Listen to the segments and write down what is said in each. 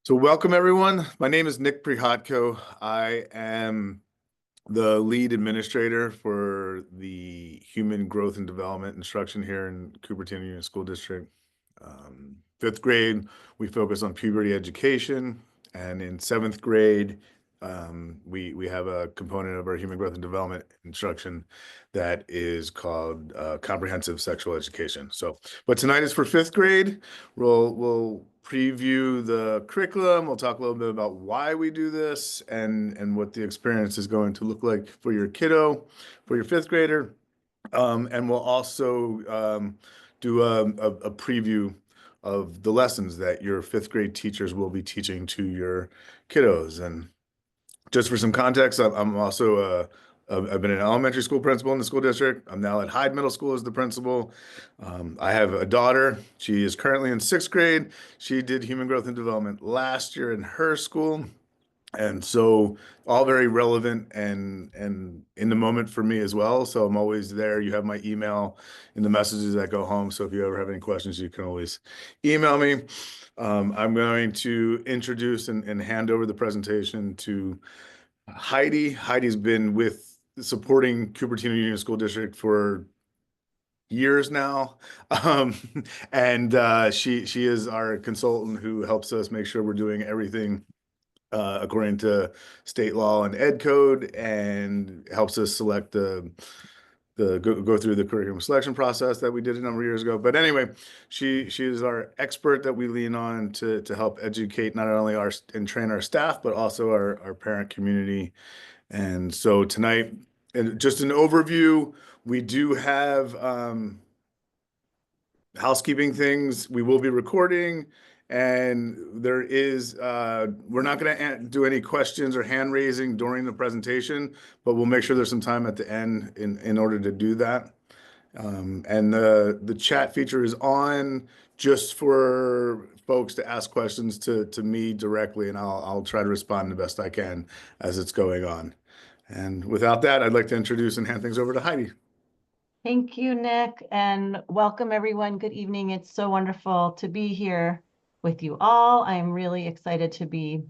So welcome everyone. My name is Nick Prihatko. I am the lead administrator for the Human Growth and Development instruction here in Cupertino Union School District. Fifth grade, we focus on puberty education, and in seventh grade, we have a component of our Human Growth and Development instruction that is called comprehensive sexual education. But tonight is for fifth grade. We'll preview the curriculum. We'll talk a little bit about why we do this and what the experience is going to look like for your kiddo, for your fifth grader. And we'll also do a preview of the lessons that your fifth grade teachers will be teaching to your kiddos. And just for some context, I'm also I've been an elementary school principal in the school district. I'm now at Hyde Middle School as the principal. I have a daughter. She is currently in sixth grade. She did human growth and development last year in her school. And so all very relevant and in the moment for me as well. So I'm always there. You have my email in the messages that go home. So if you ever have any questions, you can always email me. I'm going to introduce and hand over the presentation to Heidi. Heidi's been with supporting Cupertino Union School District for years now. Um, and she is our consultant who helps us make sure we're doing everything according to state law and ed code, and helps us select go through the curriculum selection process that we did a number of years ago. But anyway, she is our expert that we lean on to help educate not only our and train our staff, but also our parent community. And so tonight, and just an overview, we do have housekeeping things. We will be recording, and there is we're not going to do any questions or hand raising during the presentation, but we'll make sure there's some time at the end in order to do that. And the chat feature is on just for folks to ask questions to me directly, and I'll try to respond the best I can as it's going on. And without that, I'd like to introduce and hand things over to Heidi. Thank you, Nick, and welcome everyone. Good evening. It's so wonderful to be here with you all. I'm really excited to be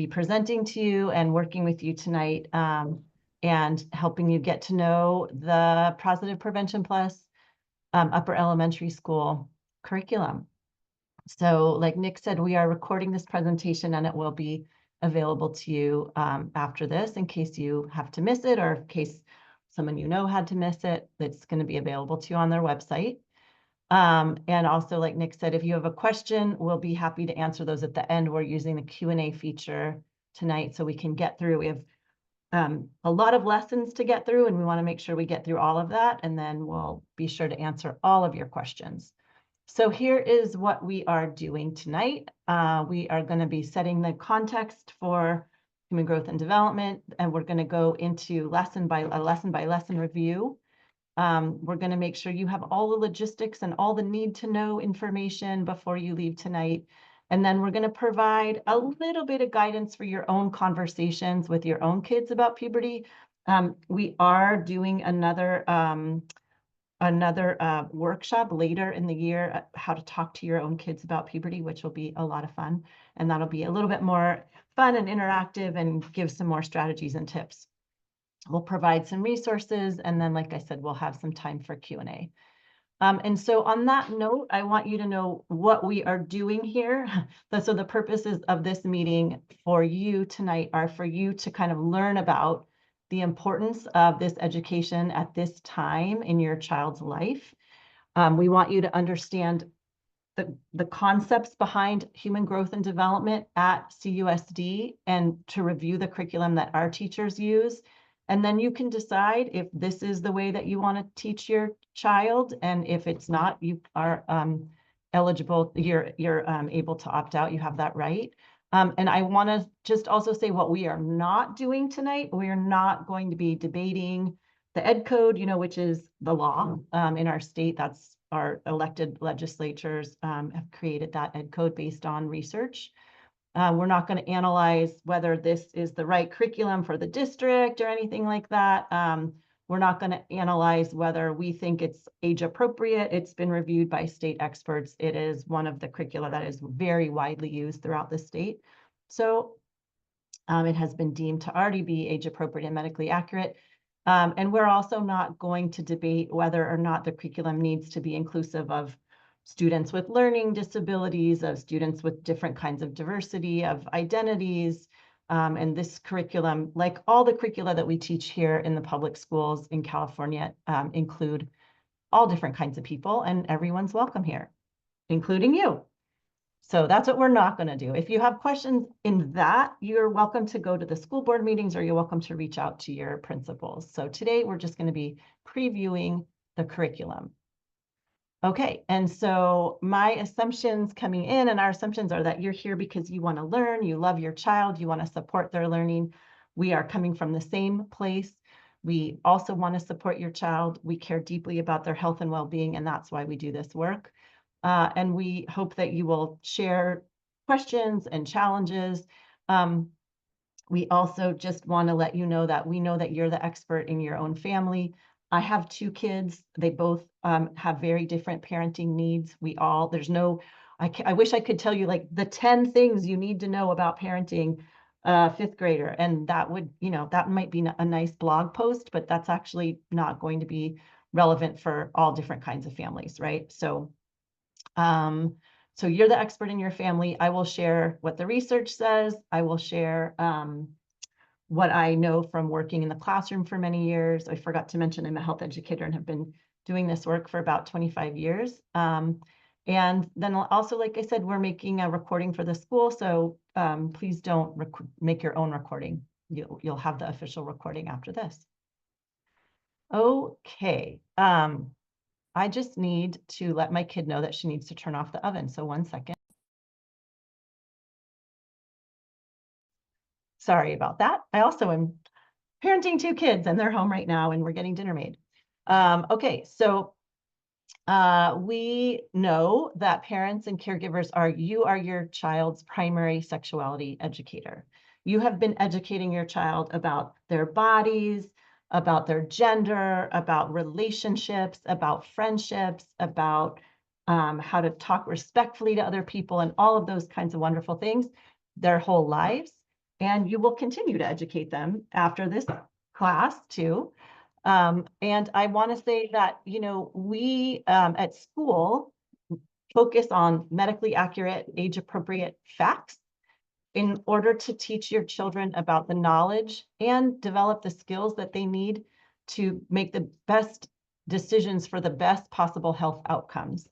presenting to you and working with you tonight, and helping you get to know the Positive Prevention Plus upper elementary school curriculum. So like Nick said, we are recording this presentation and it will be available to you after this in case you have to miss it, or in case someone you know had to miss it. It's going to be available to you on their website. And also, like Nick said, if you have a question, we'll be happy to answer those at the end. We're using the Q&A feature tonight so we can get through. We have a lot of lessons to get through, and we want to make sure we get through all of that, and then we'll be sure to answer all of your questions. So here is what we are doing tonight. We are going to be setting the context for human growth and development, and we're going to go into lesson by lesson review. We're going to make sure you have all the logistics and all the need to know information before you leave tonight. And then we're going to provide a little bit of guidance for your own conversations with your own kids about puberty. We are doing another workshop later in the year, how to talk to your own kids about puberty, which will be a lot of fun. And that'll be a little bit more fun and interactive and give some more strategies and tips. We'll provide some resources, and then, like I said, we'll have some time for Q&A. And so on that note, I want you to know what we are doing here. So the purposes of this meeting for you tonight are for you to kind of learn about the importance of this education at this time in your child's life. We want you to understand the concepts behind human growth and development at CUSD, and to review the curriculum that our teachers use. And then you can decide if this is the way that you want to teach your child. And if it's not, you are eligible, you're able to opt out. You have that right. And I want to just also say what we are not doing tonight. We are not going to be debating the ed code, which is the law in our state. That's our elected legislatures have created that ed code based on research. We're not going to analyze whether this is the right curriculum for the district or anything like that. We're not going to analyze whether we think it's age appropriate. It's been reviewed by state experts. It is one of the curricula that is very widely used throughout the state. So it has been deemed to already be age appropriate and medically accurate. And we're also not going to debate whether or not the curriculum needs to be inclusive of students with learning disabilities, of students with different kinds of diversity, of identities. And this curriculum, like all the curricula that we teach here in the public schools in California, include all different kinds of people, and everyone's welcome here, including you. So that's what we're not going to do. If you have questions in that, you're welcome to go to the school board meetings, or you're welcome to reach out to your principals. So today we're just going to be previewing the curriculum. Okay, and so my assumptions coming in, and our assumptions are that you're here because you want to learn, you love your child, you want to support their learning. We are coming from the same place. We also want to support your child. We care deeply about their health and well-being, and that's why we do this work. And we hope that you will share questions and challenges. We also just want to let you know that we know that you're the expert in your own family. I have 2 kids. They both have very different parenting needs. I wish I could tell you like the 10 things you need to know about parenting a 5th grader. And that would, that might be a nice blog post, but that's actually not going to be relevant for all different kinds of families, right? So you're the expert in your family. I will share what the research says. I will share what I know from working in the classroom for many years. I forgot to mention I'm a health educator and have been doing this work for about 25 years. And then also, like I said, we're making a recording for the school. So please don't make your own recording. You'll have the official recording after this. Okay. I just need to let my kid know that she needs to turn off the oven. So 1 second. Sorry about that. I also am parenting 2 kids and they're home right now and we're getting dinner made. Okay, so we know that parents and caregivers you are your child's primary sexuality educator. You have been educating your child about their bodies, about their gender, about relationships, about friendships, about how to talk respectfully to other people, and all of those kinds of wonderful things their whole lives. And you will continue to educate them after this class too. And I want to say that, we at school focus on medically accurate, age-appropriate facts in order to teach your children about the knowledge and develop the skills that they need to make the best decisions for the best possible health outcomes.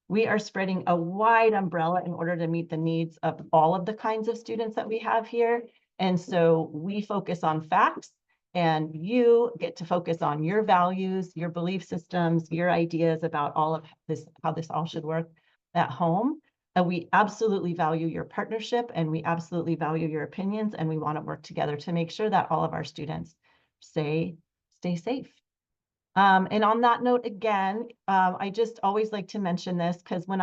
We are spreading a wide umbrella in order to meet the needs of all of the kinds of students that we have here. And so we focus on facts, and you get to focus on your values, your belief systems, your ideas about all of this, how this all should work at home. And we absolutely value your partnership, and we absolutely value your opinions, and we want to work together to make sure that all of our students stay safe. And on that note, again, I just always like to mention this because when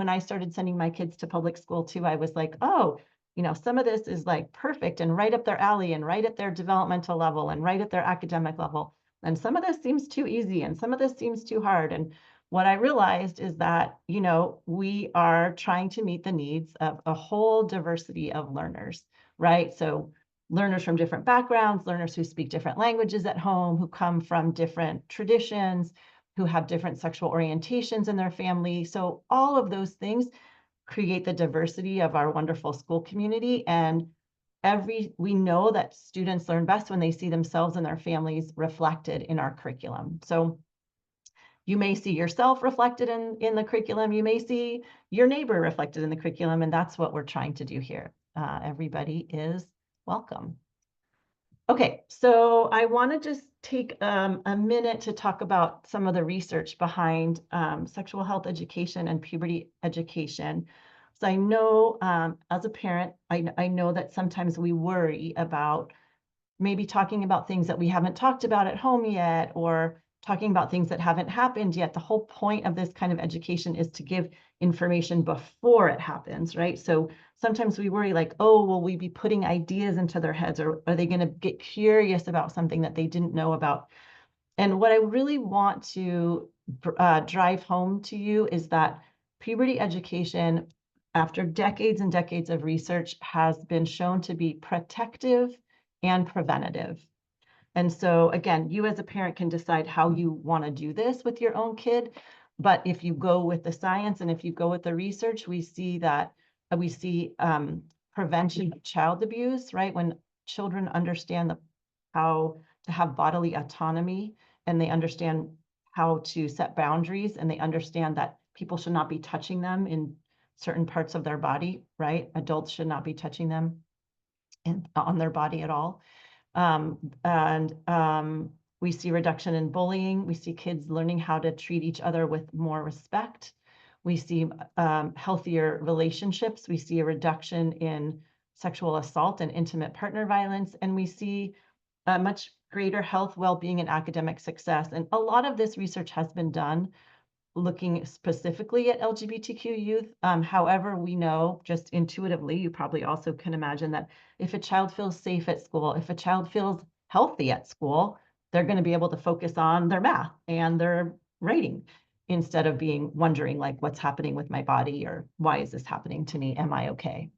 I started sending my kids to public school too, I was like, oh, some of this is like perfect and right up their alley and right at their developmental level and right at their academic level. And some of this seems too easy and some of this seems too hard. And what I realized is that, we are trying to meet the needs of a whole diversity of learners, right? So learners from different backgrounds, learners who speak different languages at home, who come from different traditions, who have different sexual orientations in their family. So all of those things create the diversity of our wonderful school community. And we know that students learn best when they see themselves and their families reflected in our curriculum. So you may see yourself reflected in the curriculum. You may see your neighbor reflected in the curriculum. And that's what we're trying to do here. Everybody is welcome. Okay, so I want to just take a minute to talk about some of the research behind sexual health education and puberty education. So I know as a parent, I know that sometimes we worry about maybe talking about things that we haven't talked about at home yet, or talking about things that haven't happened yet. The whole point of this kind of education is to give information before it happens, right? So sometimes we worry like, oh, will we be putting ideas into their heads, or are they going to get curious about something that they didn't know about? And what I really want to drive home to you is that puberty education, after decades and decades of research, has been shown to be protective and preventative. And so again, you as a parent can decide how you want to do this with your own kid. But if you go with the science and if you go with the research, we see that we see prevention of child abuse, right? When children understand how to have bodily autonomy and they understand how to set boundaries and they understand that people should not be touching them in certain parts of their body, right? Adults should not be touching them on their body at all. And we see reduction in bullying. We see kids learning how to treat each other with more respect. We see healthier relationships. We see a reduction in sexual assault and intimate partner violence. And we see much greater health, well-being, and academic success. And a lot of this research has been done looking specifically at LGBTQ youth. However, we know just intuitively, you probably also can imagine that if a child feels safe at school, if a child feels healthy at school, they're going to be able to focus on their math and their writing instead of being wondering like what's happening with my body or why is this happening to me? Am I okay?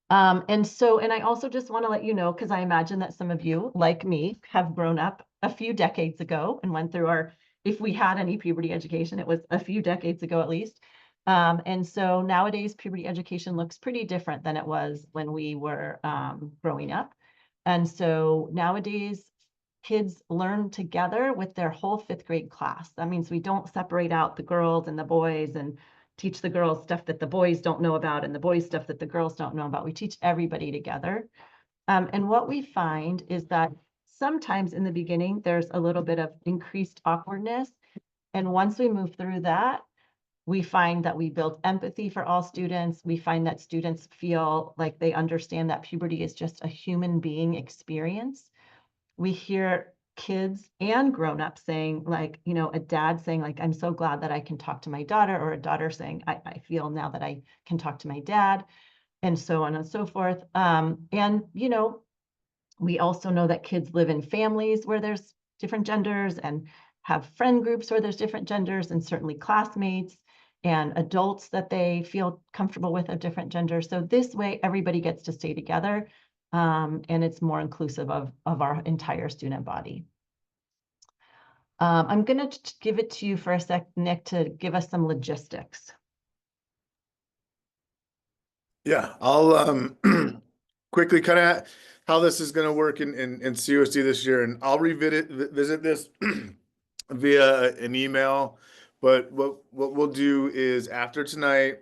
And I also just want to let you know, because I imagine that some of you, like me, have grown up a few decades ago and went through if we had any puberty education, it was a few decades ago at least. And so nowadays, puberty education looks pretty different than it was when we were growing up. And so nowadays, kids learn together with their whole fifth grade class. That means we don't separate out the girls and the boys and teach the girls stuff that the boys don't know about and the boys stuff that the girls don't know about. We teach everybody together. And what we find is that sometimes in the beginning, there's a little bit of increased awkwardness. And once we move through that, we find that we build empathy for all students. We find that students feel like they understand that puberty is just a human being experience. We hear kids and grown-ups saying like, a dad saying like, I'm so glad that I can talk to my daughter, or a daughter saying, I feel now that I can talk to my dad, and so on and so forth. And we also know that kids live in families where there's different genders and have friend groups where there's different genders, and certainly classmates and adults that they feel comfortable with of different genders. So this way, everybody gets to stay together, and it's more inclusive of our entire student body. I'm going to give it to you for a sec, Nick, to give us some logistics. Yeah, I'll quickly kind of how this is going to work in COSD this year, and I'll visit this via an email. But what we'll do is after tonight,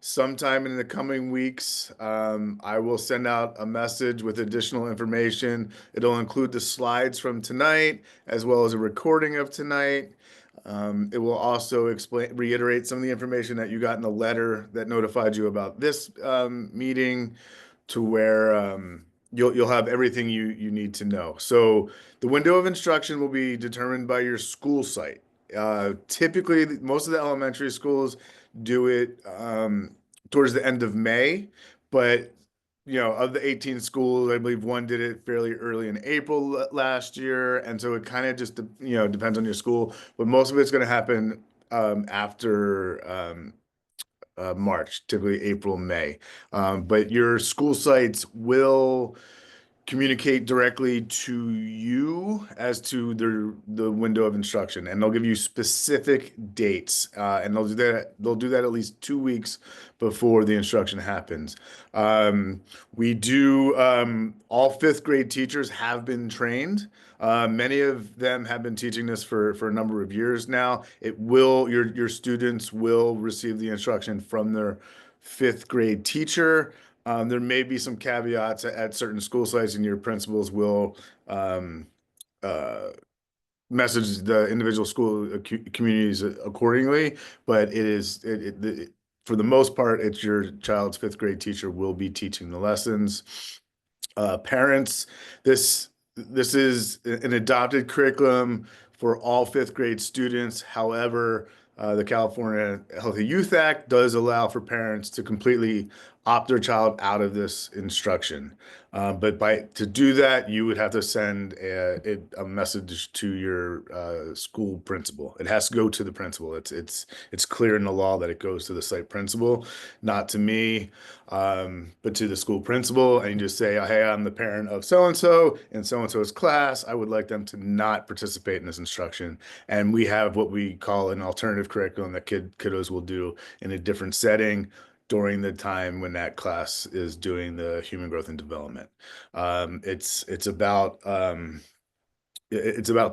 sometime in the coming weeks, I will send out a message with additional information. It'll include the slides from tonight as well as a recording of tonight. It will also reiterate some of the information that you got in the letter that notified you about this meeting, to where you'll have everything you need to know. So the window of instruction will be determined by your school site. Typically, most of the elementary schools do it towards the end of May, but of the 18 schools, I believe one did it fairly early in April last year, and so it kind of just depends on your school, but most of it's going to happen after March, typically April, May. But your school sites will communicate directly to you as to the window of instruction, and they'll give you specific dates, and they'll do that at least 2 weeks before the instruction happens. We do all fifth grade teachers have been trained. Many of them have been teaching this for a number of years now. Your students will receive the instruction from their fifth grade teacher. There may be some caveats at certain school sites, and your principals will um, uh, message the individual school communities accordingly. But for the most part, it's your child's fifth grade teacher will be teaching the lessons. Parents, this is an adopted curriculum for all fifth grade students. However, the California Healthy Youth Act does allow for parents to completely opt their child out of this instruction. But to do that, you would have to send a message to your school principal. It has to go to the principal. It's clear in the law that it goes to the site principal, not to me, but to the school principal. And you just say, "Hey, I'm the parent of so and so's class. I would like them to not participate in this instruction." And we have what we call an alternative curriculum that kiddos will do in a different setting during the time when that class is doing the human growth and development. It's about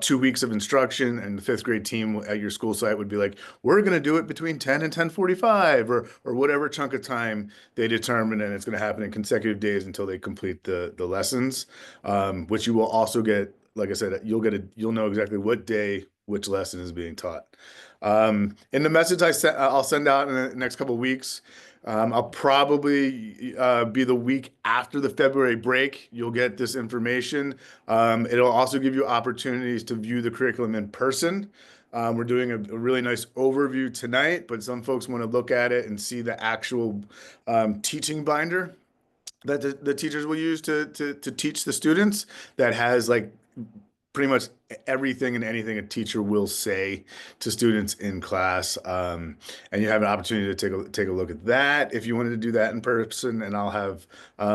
2 weeks of instruction, and the fifth grade team at your school site would be like, "We're going to do it between 10 and 10:45, or whatever chunk of time they determine, and it's going to happen in consecutive days until they complete the lessons, which you will also get. Like I said, you'll know exactly what day which lesson is being taught. In the message I'll send out in the next couple of weeks. I'll probably be the week after the February break. You'll get this information. It'll also give you opportunities to view the curriculum in person. We're doing a really nice overview tonight, but some folks want to look at it and see the actual teaching binder that the teachers will use to teach the students, that has like pretty much everything and anything a teacher will say to students in class. And you have an opportunity to take a look at that if you wanted to do that in person. And I'll have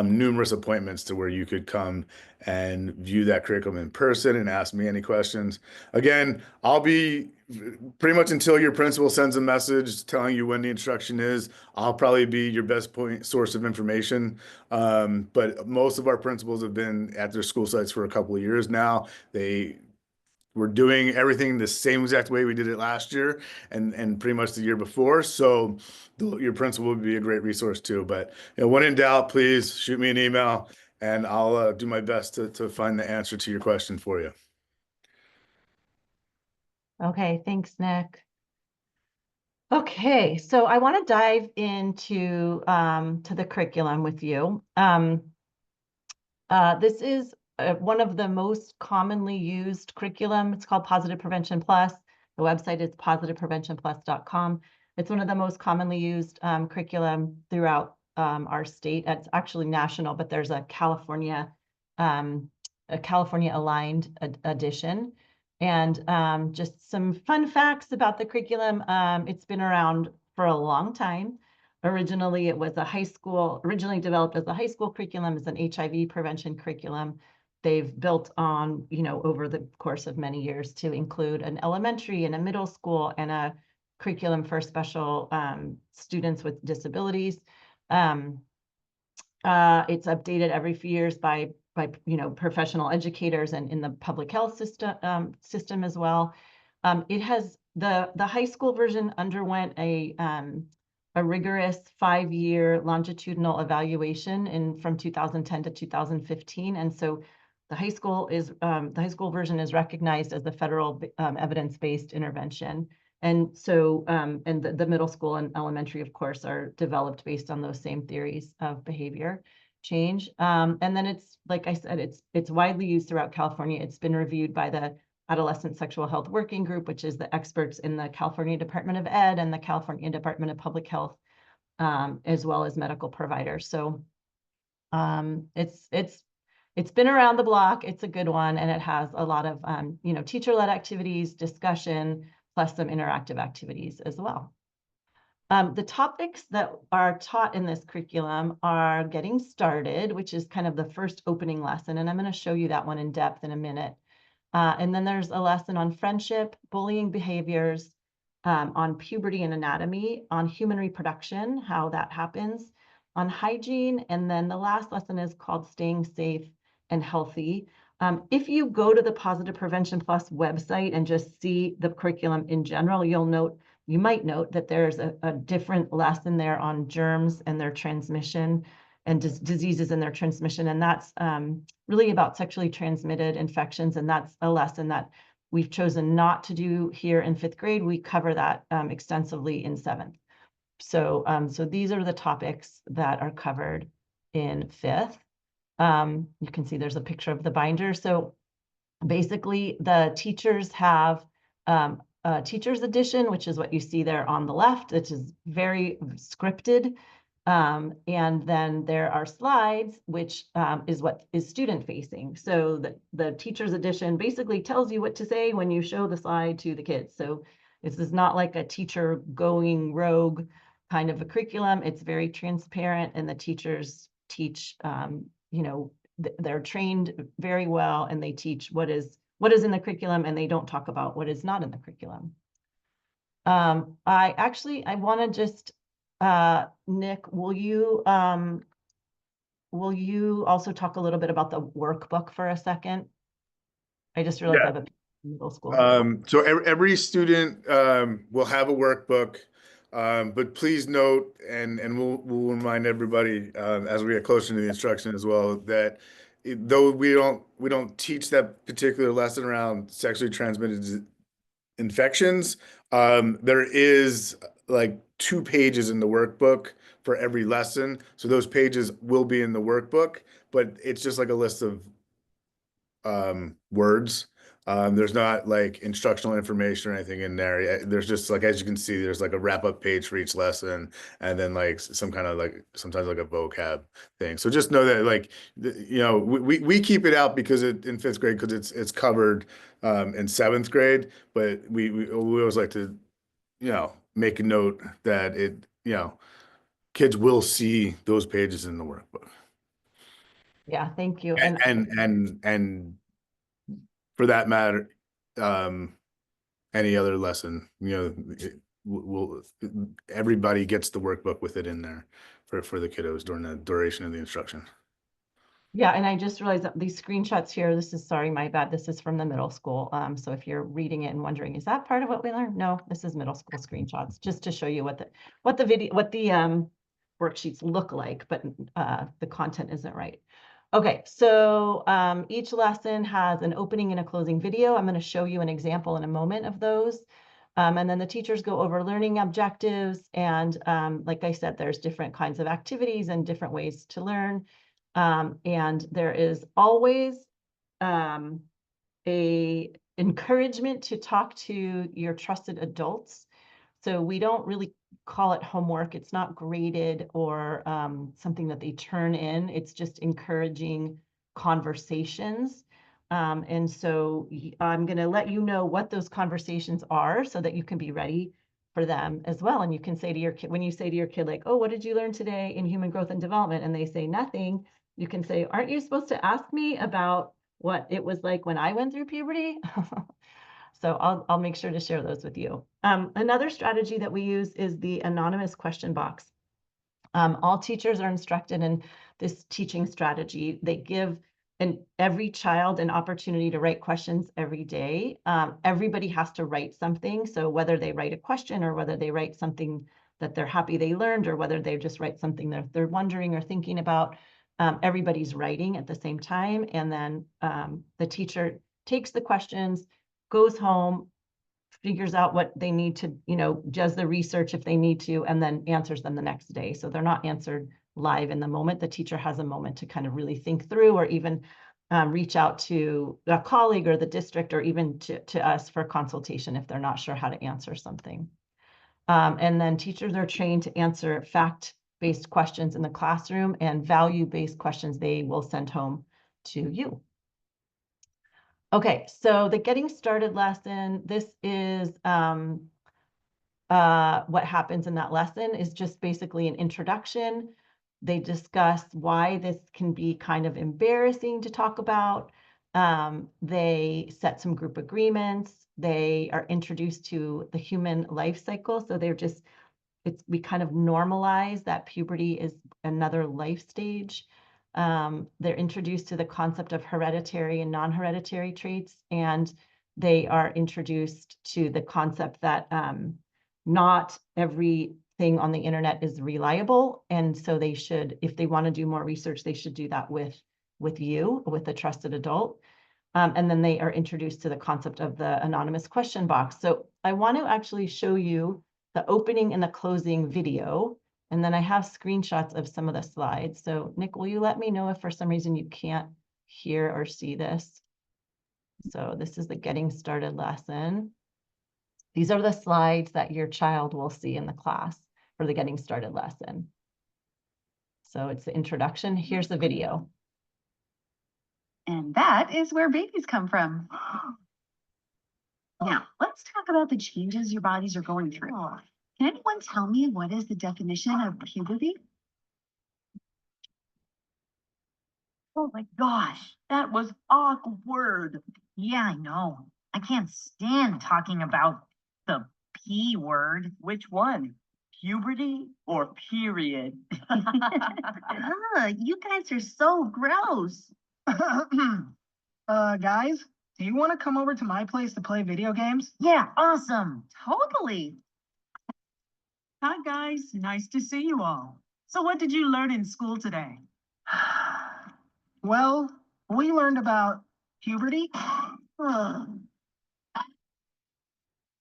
numerous appointments to where you could come and view that curriculum in person and ask me any questions. Again, I'll be pretty much until your principal sends a message telling you when the instruction is. I'll probably be your best point source of information. But most of our principals have been at their school sites for a couple of years now. They were doing everything the same exact way we did it last year and pretty much the year before. So your principal would be a great resource too. But when in doubt, please shoot me an email and I'll do my best to find the answer to your question for you. Okay, thanks, Nick. Okay, so I want to dive into to the curriculum with you. This is one of the most commonly used curriculum. It's called Positive Prevention Plus. The website is positivepreventionplus.com. It's one of the most commonly used curriculum throughout our state. It's actually national, but there's a California aligned edition. And just some fun facts about the curriculum. It's been around for a long time. Originally, it was originally developed as a high school curriculum, as an HIV prevention curriculum. They've built on, over the course of many years to include an elementary and a middle school and a curriculum for special students with disabilities. It's updated every few years by professional educators and in the public health system as well. It has the high school version underwent a rigorous 5-year longitudinal evaluation from 2010 to 2015, and so the high school version is recognized as the federal evidence-based intervention. And so, and the middle school and elementary, of course, are developed based on those same theories of behavior change. And then it's, like I said, it's widely used throughout California. It's been reviewed by the Adolescent Sexual Health Working Group, which is the experts in the California Department of Ed and the California Department of Public Health, as well as medical providers. So it's been around the block. It's a good one, and it has a lot of teacher-led activities, discussion, plus some interactive activities as well. The topics that are taught in this curriculum are getting started, which is kind of the first opening lesson, and I'm going to show you that one in depth in a minute. And then there's a lesson on friendship, bullying behaviors, on puberty and anatomy, on human reproduction, how that happens, on hygiene, and then the last lesson is called Staying Safe and Healthy. If you go to the Positive Prevention Plus website and just see the curriculum in general, you might note that there's a different lesson there on germs and their transmission and diseases and their transmission. And that's really about sexually transmitted infections. And that's a lesson that we've chosen not to do here in 5th grade. We cover that extensively in 7th. So these are the topics that are covered in 5th. You can see there's a picture of the binder. So basically the teachers have a teacher's edition, which is what you see there on the left, which is very scripted. And then there are slides, which is what is student facing. So the teacher's edition basically tells you what to say when you show the slide to the kids. So this is not like a teacher going rogue kind of a curriculum. It's very transparent, and the teachers teach, they're trained very well, and they teach what is in the curriculum, and they don't talk about what is not in the curriculum. I want to just, Nick, will you also talk a little bit about the workbook for a second? I just realized I have a middle school here. So every student will have a workbook, but please note, and we'll remind everybody as we get closer to the instruction as well, that though we don't teach that particular lesson around sexually transmitted infections, there is like 2 pages in the workbook for every lesson. So those pages will be in the workbook, but it's just like a list of words. There's not like instructional information or anything in there. There's just like, as you can see, there's like a wrap up page for each lesson, and then like some kind of like sometimes like a vocab thing. So just know that like we keep it out because in fifth grade because it's covered in seventh grade, but we always like to make a note that kids will see those pages in the workbook. Yeah, thank you. And for that matter, any other lesson, will everybody gets the workbook with it in there for the kiddos during the duration of the instruction. Yeah, and I just realized that these screenshots here, sorry, my bad. This is from the middle school. So if you're reading it and wondering, is that part of what we learned? No, this is middle school screenshots, just to show you what the worksheets look like, but the content isn't right. Okay, so each lesson has an opening and a closing video. I'm going to show you an example in a moment of those. And then the teachers go over learning objectives. And like I said, there's different kinds of activities and different ways to learn. And there is always a encouragement to talk to your trusted adults. So we don't really call it homework. It's not graded or something that they turn in. It's just encouraging conversations. And so I'm going to let you know what those conversations are so that you can be ready for them as well. And you can say to your kid, when you say to your kid, like, oh, what did you learn today in human growth and development? And they say nothing, you can say, aren't you supposed to ask me about what it was like when I went through puberty? So I'll make sure to share those with you. Another strategy that we use is the anonymous question box. All teachers are instructed in this teaching strategy. They give every child an opportunity to write questions every day. Everybody has to write something. So whether they write a question or whether they write something that they're happy they learned, or whether they just write something that they're wondering or thinking about, everybody's writing at the same time. And then the teacher takes the questions, goes home, figures out what they need to, does the research if they need to, and then answers them the next day. So they're not answered live in the moment. The teacher has a moment to kind of really think through, or even reach out to a colleague or the district, or even to us for consultation if they're not sure how to answer something. And then teachers are trained to answer fact-based questions in the classroom, and value-based questions they will send home to you. Okay, so the getting started lesson, this is what happens in that lesson is just basically an introduction. They discuss why this can be kind of embarrassing to talk about. They set some group agreements. They are introduced to the human life cycle. So we kind of normalize that puberty is another life stage. They're introduced to the concept of hereditary and non-hereditary traits, and they are introduced to the concept that not everything on the internet is reliable. And so they should, if they want to do more research, they should do that with a trusted adult. And then they are introduced to the concept of the anonymous question box. So I want to actually show you the opening and the closing video. And then I have screenshots of some of the slides. So Nick, will you let me know if for some reason you can't hear or see this? So this is the getting started lesson. These are the slides that your child will see in the class for the getting started lesson. So it's the introduction. Here's the video. And that is where babies come from. Now, let's talk about the changes your bodies are going through. Can anyone tell me what is the definition of puberty? Oh my gosh, that was awkward. Yeah, I know. I can't stand talking about the P word. Which one? Puberty or period? You guys are so gross. Guys, do you want to come over to my place to play video games? Yeah, awesome. Totally. Hi, guys. Nice to see you all. So what did you learn in school today? Well, we learned about puberty.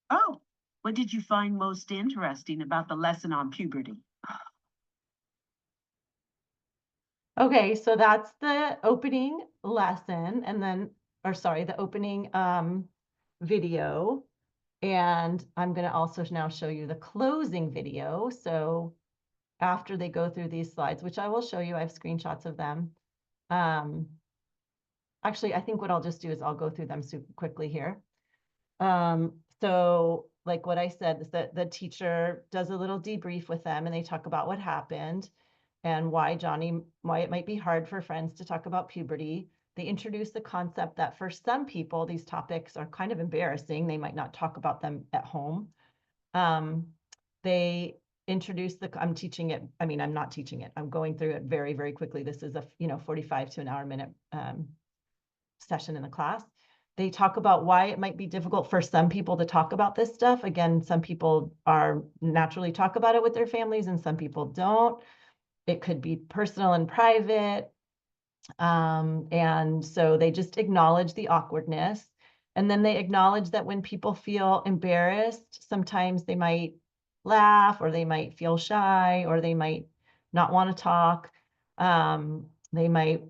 Oh, what did you find most interesting about the lesson on puberty? Okay, so that's the opening lesson and then, or sorry, the opening video. And I'm going to also now show you the closing video. So after they go through these slides, which I will show you, I have screenshots of them. Actually, I think what I'll just do is I'll go through them super quickly here. So like what I said is that the teacher does a little debrief with them and they talk about what happened and why it might be hard for friends to talk about puberty. They introduce the concept that for some people, these topics are kind of embarrassing. They might not talk about them at home. They introduce I'm teaching it. I mean, I'm not teaching it. I'm going through it very, very quickly. This is a 45 to an hour minute session in the class. They talk about why it might be difficult for some people to talk about this stuff. Again, some people are naturally talk about it with their families and some people don't. It could be personal and private. And so they just acknowledge the awkwardness. And then they acknowledge that when people feel embarrassed, sometimes they might laugh or they might feel shy or they might not want to talk. They might,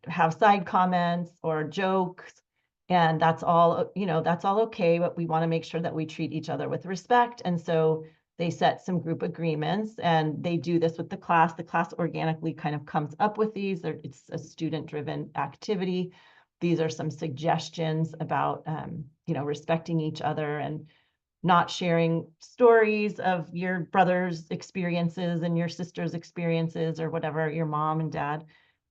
have side comments or jokes. And that's all, that's all okay, but we want to make sure that we treat each other with respect. And so they set some group agreements and they do this with the class. The class organically kind of comes up with these. It's a student-driven activity. These are some suggestions about, respecting each other and not sharing stories of your brother's experiences and your sister's experiences or whatever, your mom and dad.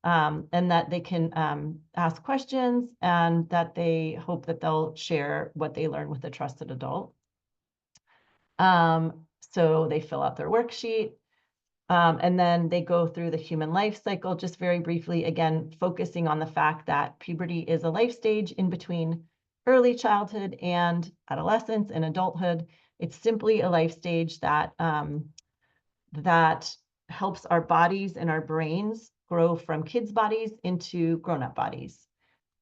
And that they can ask questions and that they hope that they'll share what they learn with a trusted adult. So they fill out their worksheet and then they go through the human life cycle just very briefly, again, focusing on the fact that puberty is a life stage in between early childhood and adolescence and adulthood. It's simply a life stage that that helps our bodies and our brains grow from kids' bodies into grown-up bodies.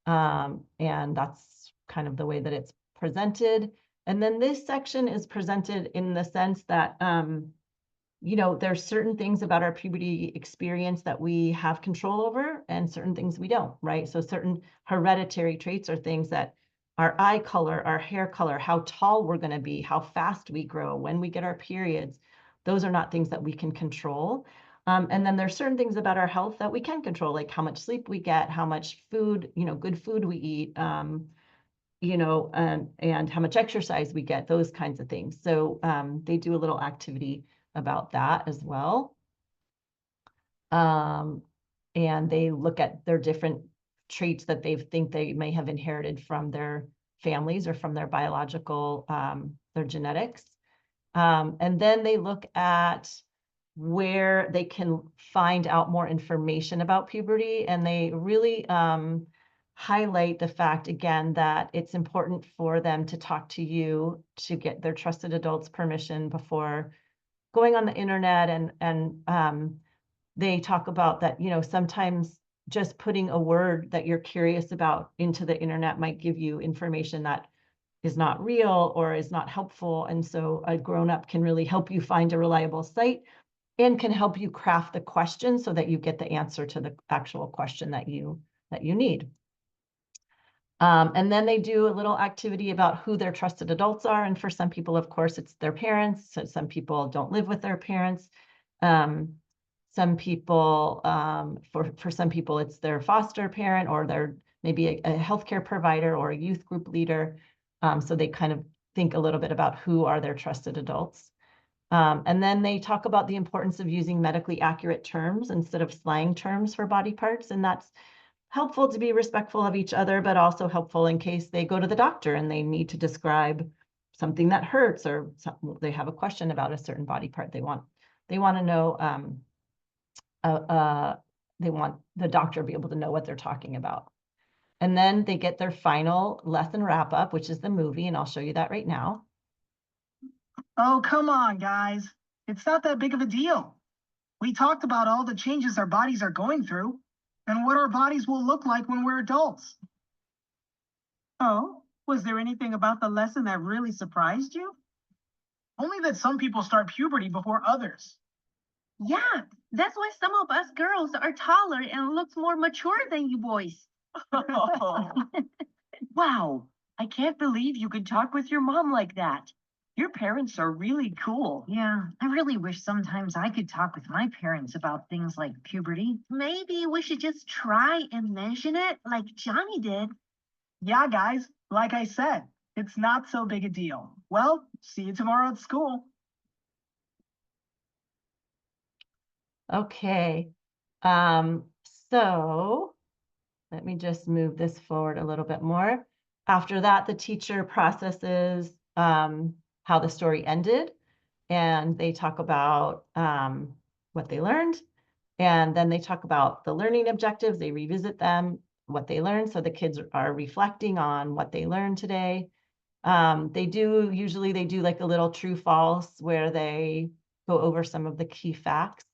And that's kind of the way that it's presented. And then this section is presented in the sense that, there's certain things about our puberty experience that we have control over and certain things we don't, right? So certain hereditary traits are things that our eye color, our hair color, how tall we're going to be, how fast we grow, when we get our periods. Those are not things that we can control. And then there's certain things about our health that we can control, like how much sleep we get, how much food, good food we eat, and how much exercise we get, those kinds of things. So they do a little activity about that as well. And they look at their different traits that they think they may have inherited from their families or from their biological, their genetics. And then they look at where they can find out more information about puberty. And they really highlight the fact, again, that it's important for them to talk to you to get their trusted adults' permission before going on the internet. And they talk about that, sometimes just putting a word that you're curious about into the internet might give you information that is not real or is not helpful. And so a grown-up can really help you find a reliable site and can help you craft the question so that you get the answer to the actual question that you need. And then they do a little activity about who their trusted adults are. And for some people, of course, it's their parents. So some people don't live with their parents. Some people, for some people, it's their foster parent or their maybe a healthcare provider or a youth group leader. So they kind of think a little bit about who are their trusted adults. And then they talk about the importance of using medically accurate terms instead of slang terms for body parts. And that's helpful to be respectful of each other, but also helpful in case they go to the doctor and they need to describe something that hurts, or they have a question about a certain body part. They want to know, they want the doctor to be able to know what they're talking about. And then they get their final lesson wrap up, which is the movie, and I'll show you that right now. Oh, come on, guys. It's not that big of a deal. We talked about all the changes our bodies are going through and what our bodies will look like when we're adults. Oh, was there anything about the lesson that really surprised you? Only that some people start puberty before others. Yeah, that's why some of us girls are taller and looks more mature than you boys. Wow, I can't believe you could talk with your mom like that. Your parents are really cool. Yeah, I really wish sometimes I could talk with my parents about things like puberty. Maybe we should just try and mention it like Johnny did. Yeah, guys, like I said, it's not so big a deal. Well, see you tomorrow at school. Okay. So let me just move this forward a little bit more. After that, the teacher processes how the story ended, and they talk about what they learned. And then they talk about the learning objectives. They revisit them, what they learned. So the kids are reflecting on what they learned today. Usually they do like a little true false where they go over some of the key facts,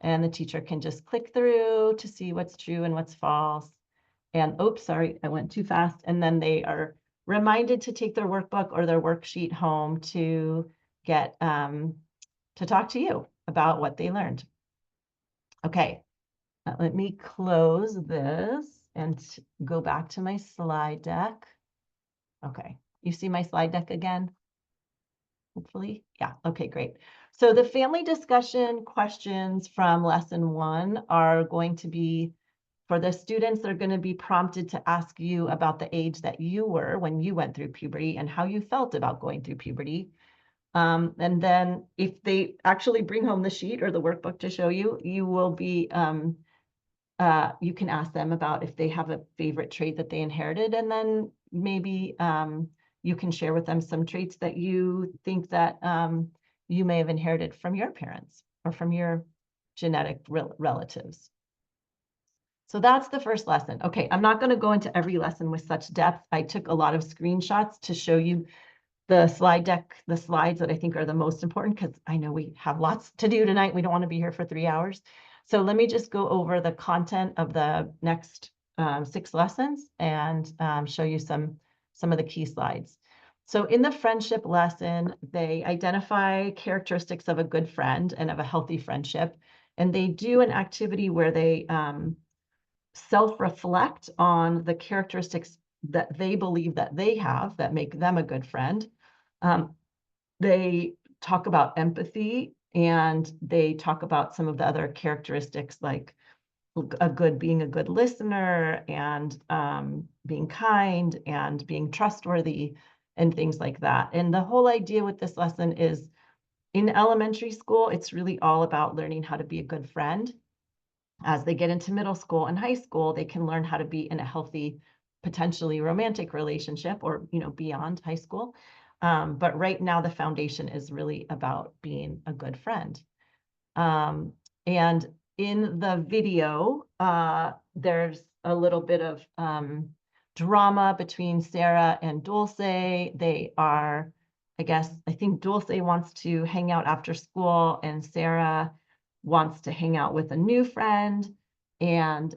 and the teacher can just click through to see what's true and what's false. And oops, sorry, I went too fast. And then they are reminded to take their workbook or their worksheet home to get to talk to you about what they learned. Okay, let me close this and go back to my slide deck. Okay, you see my slide deck again? Hopefully, yeah, okay, great. So the family discussion questions from lesson 1 are going to be for the students. They're going to be prompted to ask you about the age that you were when you went through puberty and how you felt about going through puberty. And then if they actually bring home the sheet or the workbook to show you, you will be, you can ask them about if they have a favorite trait that they inherited, and then maybe you can share with them some traits that you think that you may have inherited from your parents or from your genetic relatives. So that's the first lesson. Okay, I'm not going to go into every lesson with such depth. I took a lot of screenshots to show you the slide deck, the slides that I think are the most important, because I know we have lots to do tonight. We don't want to be here for 3 hours. So let me just go over the content of the next 6 lessons and show you some of the key slides. So in the friendship lesson, they identify characteristics of a good friend and of a healthy friendship. And they do an activity where they self-reflect on the characteristics that they believe that they have that make them a good friend. They talk about empathy, and they talk about some of the other characteristics like being a good listener, and being kind and being trustworthy and things like that. And the whole idea with this lesson is, in elementary school, it's really all about learning how to be a good friend. As they get into middle school and high school, they can learn how to be in a healthy, potentially romantic relationship, or, beyond high school. But right now, the foundation is really about being a good friend. And in the video, there's a little bit of drama between Sarah and Dulce. They are, I think Dulce wants to hang out after school, and Sarah wants to hang out with a new friend, and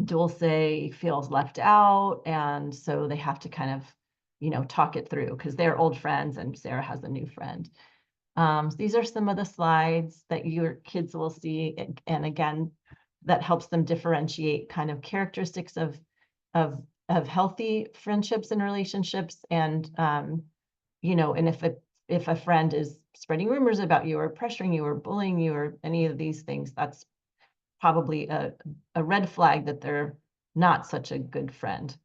Dulce feels left out, and so they have to kind of, talk it through, because they're old friends and Sarah has a new friend. These are some of the slides that your kids will see, and again, that helps them differentiate kind of characteristics of healthy friendships and relationships, and and if it's if a friend is spreading rumors about you or pressuring you or bullying you or any of these things, that's probably a red flag that they're not such a good friend.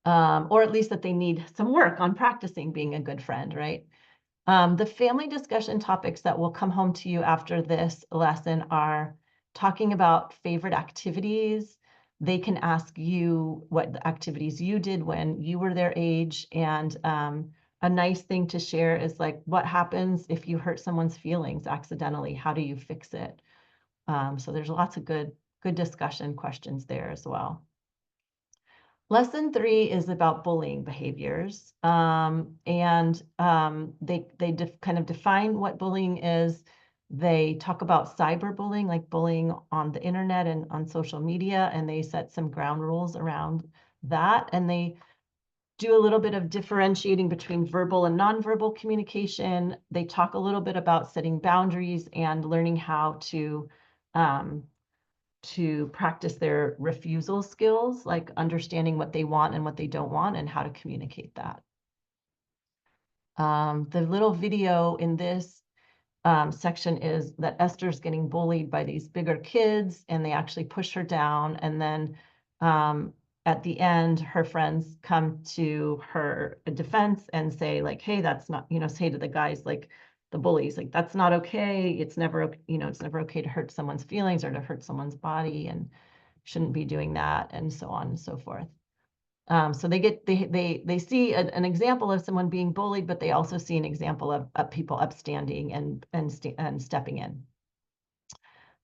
Or at least that they need some work on practicing being a good friend, right? The family discussion topics that will come home to you after this lesson are talking about favorite activities. They can ask you what the activities you did when you were their age. And a nice thing to share is like, what happens if you hurt someone's feelings accidentally? How do you fix it? So there's lots of good discussion questions there as well. Lesson 3 is about bullying behaviors, and they kind of define what bullying is. They talk about cyberbullying, like bullying on the internet and on social media, and they set some ground rules around that. And they do a little bit of differentiating between verbal and nonverbal communication. They talk a little bit about setting boundaries and learning how to practice their refusal skills, like understanding what they want and what they don't want and how to communicate that. The little video in this section is that Esther's getting bullied by these bigger kids and they actually push her down. And then at the end, her friends come to her defense and say like, hey, that's not, say to the guys, like the bullies, like, that's not okay. It's never, it's never okay to hurt someone's feelings or to hurt someone's body and shouldn't be doing that and so on and so forth. So they see an example of someone being bullied, but they also see an example of people upstanding and stepping in.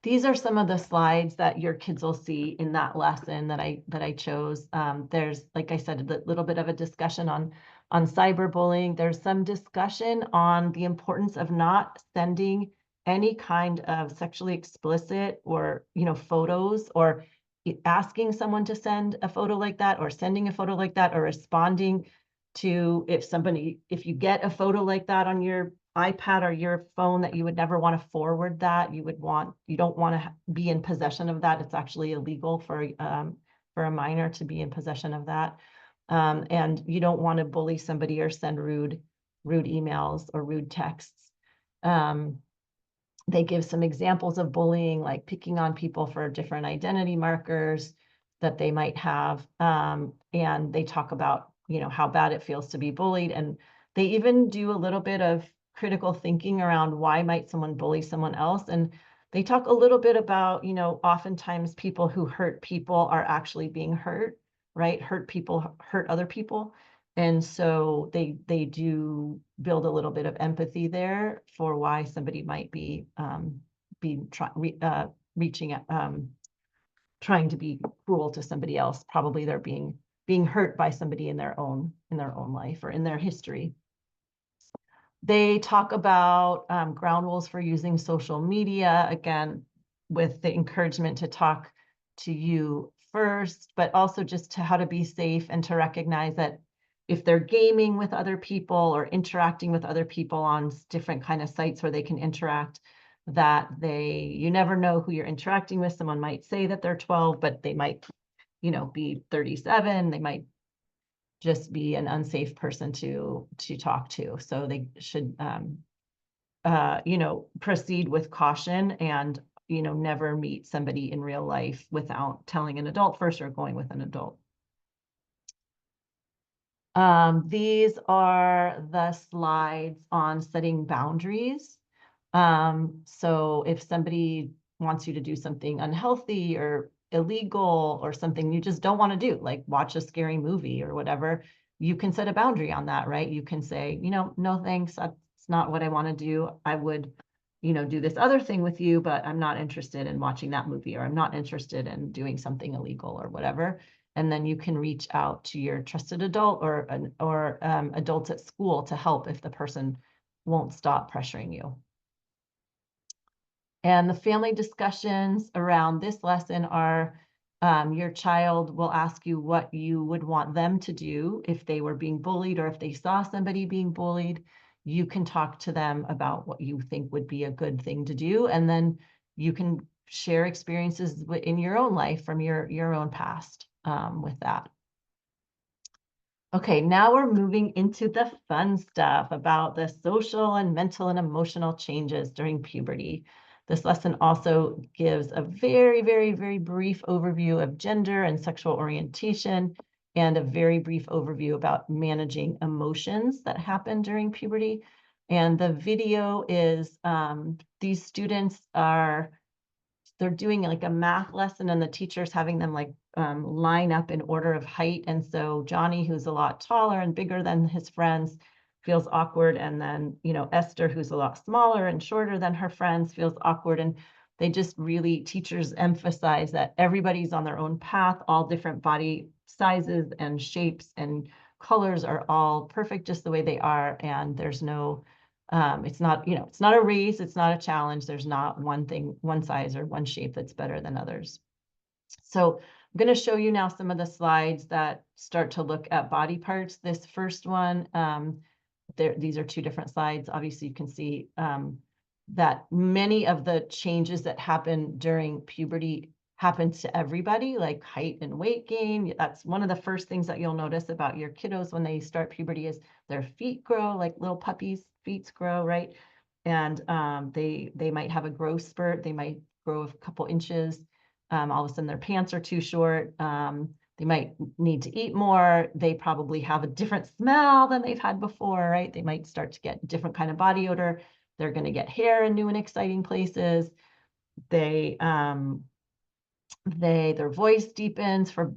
These are some of the slides that your kids will see in that lesson that I chose. There's, like I said, a little bit of a discussion on cyberbullying. There's some discussion on the importance of not sending any kind of sexually explicit or photos, or asking someone to send a photo like that, or sending a photo like that, or responding to if you get a photo like that on your iPad or your phone that you would never want to forward that. You don't want to be in possession of that. It's actually illegal for a minor to be in possession of that. And you don't want to bully somebody or send rude emails or rude texts. They give some examples of bullying, like picking on people for different identity markers that they might have. And they talk about, how bad it feels to be bullied. And they even do a little bit of critical thinking around why might someone bully someone else. And they talk a little bit about, oftentimes people who hurt people are actually being hurt, right? Hurt people hurt other people. And so they do build a little bit of empathy there for why somebody might be reaching at trying to be cruel to somebody else. Probably they're being hurt by somebody in their own life or in their history. They talk about ground rules for using social media, again, with the encouragement to talk to you first, but also just to how to be safe and to recognize that if they're gaming with other people or interacting with other people on different kind of sites where they can interact, that you never know who you're interacting with. Someone might say that they're 12, but they might, be 37. They might just be an unsafe person to talk to. So they should, proceed with caution and, never meet somebody in real life without telling an adult first or going with an adult. These are the slides on setting boundaries. So if somebody wants you to do something unhealthy or illegal or something you just don't want to do, like watch a scary movie or whatever, you can set a boundary on that, right? You can say, no, thanks. That's not what I want to do. I would, do this other thing with you, but I'm not interested in watching that movie, or I'm not interested in doing something illegal or whatever. And then you can reach out to your trusted adult or adults at school to help if the person won't stop pressuring you. And the family discussions around this lesson are, your child will ask you what you would want them to do if they were being bullied or if they saw somebody being bullied. You can talk to them about what you think would be a good thing to do. And then you can share experiences in your own life from your own past with that. Okay, now we're moving into the fun stuff about the social and mental and emotional changes during puberty. This lesson also gives a very, very, very brief overview of gender and sexual orientation and a very brief overview about managing emotions that happen during puberty. And the video is these students they're doing like a math lesson and the teacher's having them like line up in order of height. And so Johnny, who's a lot taller and bigger than his friends, feels awkward. And then, Esther, who's a lot smaller and shorter than her friends, feels awkward. And they just really, teachers emphasize that everybody's on their own path, all different body sizes and shapes and colors are all perfect just the way they are. And there's no it's not, it's not a race, it's not a challenge. There's not one thing, one size or one shape that's better than others. So I'm going to show you now some of the slides that start to look at body parts. This first one, these are two different slides. Obviously, you can see that many of the changes that happen during puberty happen to everybody, like height and weight gain. That's one of the first things that you'll notice about your kiddos when they start puberty is their feet grow, like little puppies' feet grow, right? And they might have a growth spurt. They might grow a couple inches. All of a sudden, their pants are too short. They might need to eat more. They probably have a different smell than they've had before, right? They might start to get different kind of body odor. They're going to get hair in new and exciting places. Their voice deepens for,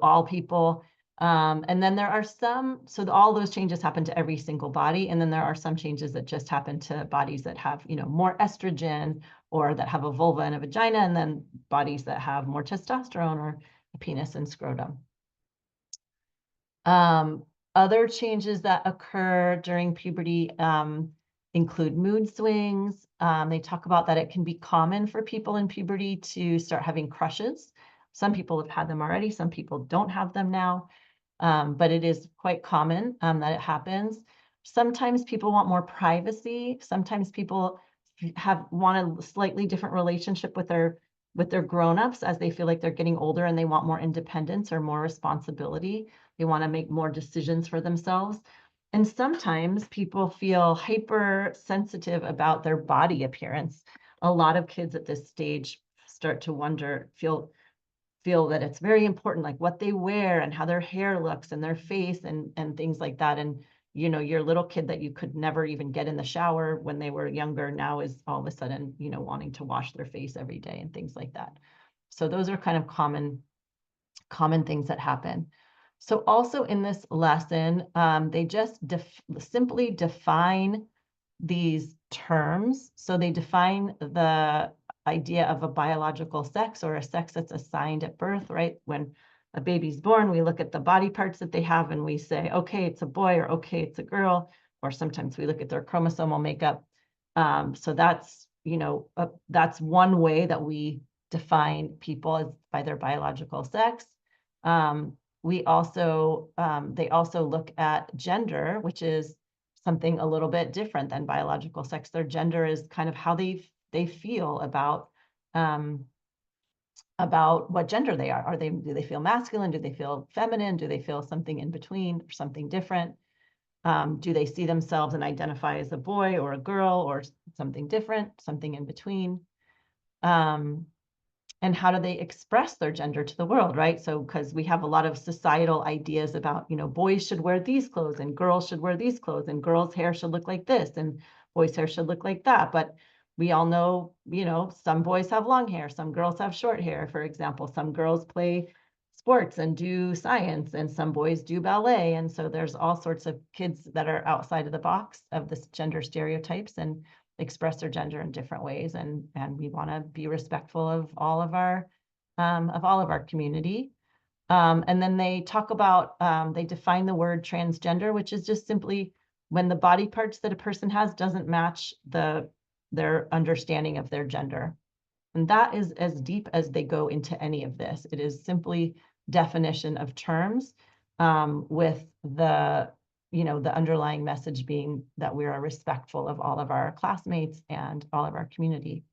all people. And then there are so all those changes happen to every single body. And then there are some changes that just happen to bodies that have, more estrogen or that have a vulva and a vagina, and then bodies that have more testosterone or a penis and scrotum. Other changes that occur during puberty include mood swings. They talk about that it can be common for people in puberty to start having crushes. Some people have had them already, some people don't have them now, but it is quite common that it happens. Sometimes people want more privacy. Sometimes people want a slightly different relationship with their grown-ups as they feel like they're getting older and they want more independence or more responsibility. They want to make more decisions for themselves. And sometimes people feel hypersensitive about their body appearance. A lot of kids at this stage start to feel that it's very important, like what they wear and how their hair looks and their face and things like that. And, your little kid that you could never even get in the shower when they were younger now is all of a sudden, wanting to wash their face every day and things like that. So those are kind of common things that happen. So also in this lesson, they just simply define these terms. So they define the idea of a biological sex or a sex that's assigned at birth, right? When a baby's born, we look at the body parts that they have and we say, okay, it's a boy, or okay, it's a girl, or sometimes we look at their chromosomal makeup. So that's, that's one way that we define people as by their biological sex. They also look at gender, which is something a little bit different than biological sex. Their gender is kind of how they feel about what gender they are. Do they feel masculine? Do they feel feminine? Do they feel something in between or something different? Do they see themselves and identify as a boy or a girl or something different, something in between? And how do they express their gender to the world, right? So, because we have a lot of societal ideas about, boys should wear these clothes and girls should wear these clothes and girls' hair should look like this and boys' hair should look like that. But we all know, some boys have long hair, some girls have short hair, for example. Some girls play sports and do science and some boys do ballet. And so there's all sorts of kids that are outside of the box of this gender stereotypes and express their gender in different ways, and we want to be respectful of all of our community. And then they talk about they define the word transgender, which is just simply when the body parts that a person has doesn't match their understanding of their gender. And that is as deep as they go into any of this. It is simply definition of terms with the underlying message being that we are respectful of all of our classmates and all of our community.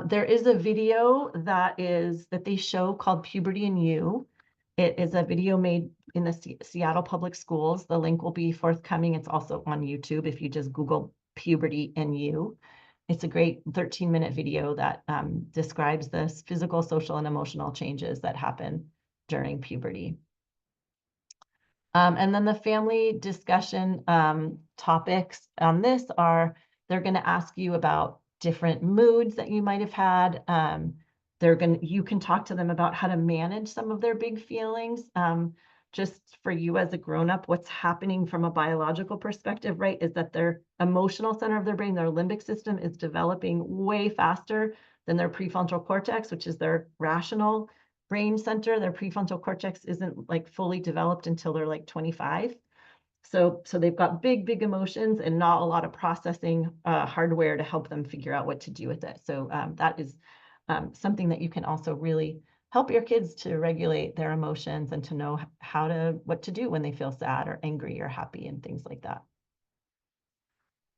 There is a video that they show called Puberty and You. It is a video made in the Seattle Public Schools. The link will be forthcoming. It's also on YouTube if you just Google puberty and you. It's a great 13-minute video that describes the physical, social, and emotional changes that happen during puberty. And then the family discussion topics on this are, they're going to ask you about different moods that you might have had. You can talk to them about how to manage some of their big feelings. Just for you as a grown-up, what's happening from a biological perspective, right, is that their emotional center of their brain, their limbic system, is developing way faster than their prefrontal cortex, which is their rational brain center. Their prefrontal cortex isn't like fully developed until they're like 25. So they've got big emotions and not a lot of processing hardware to help them figure out what to do with it. So that is something that you can also really help your kids to regulate their emotions and to know what to do when they feel sad or angry or happy and things like that.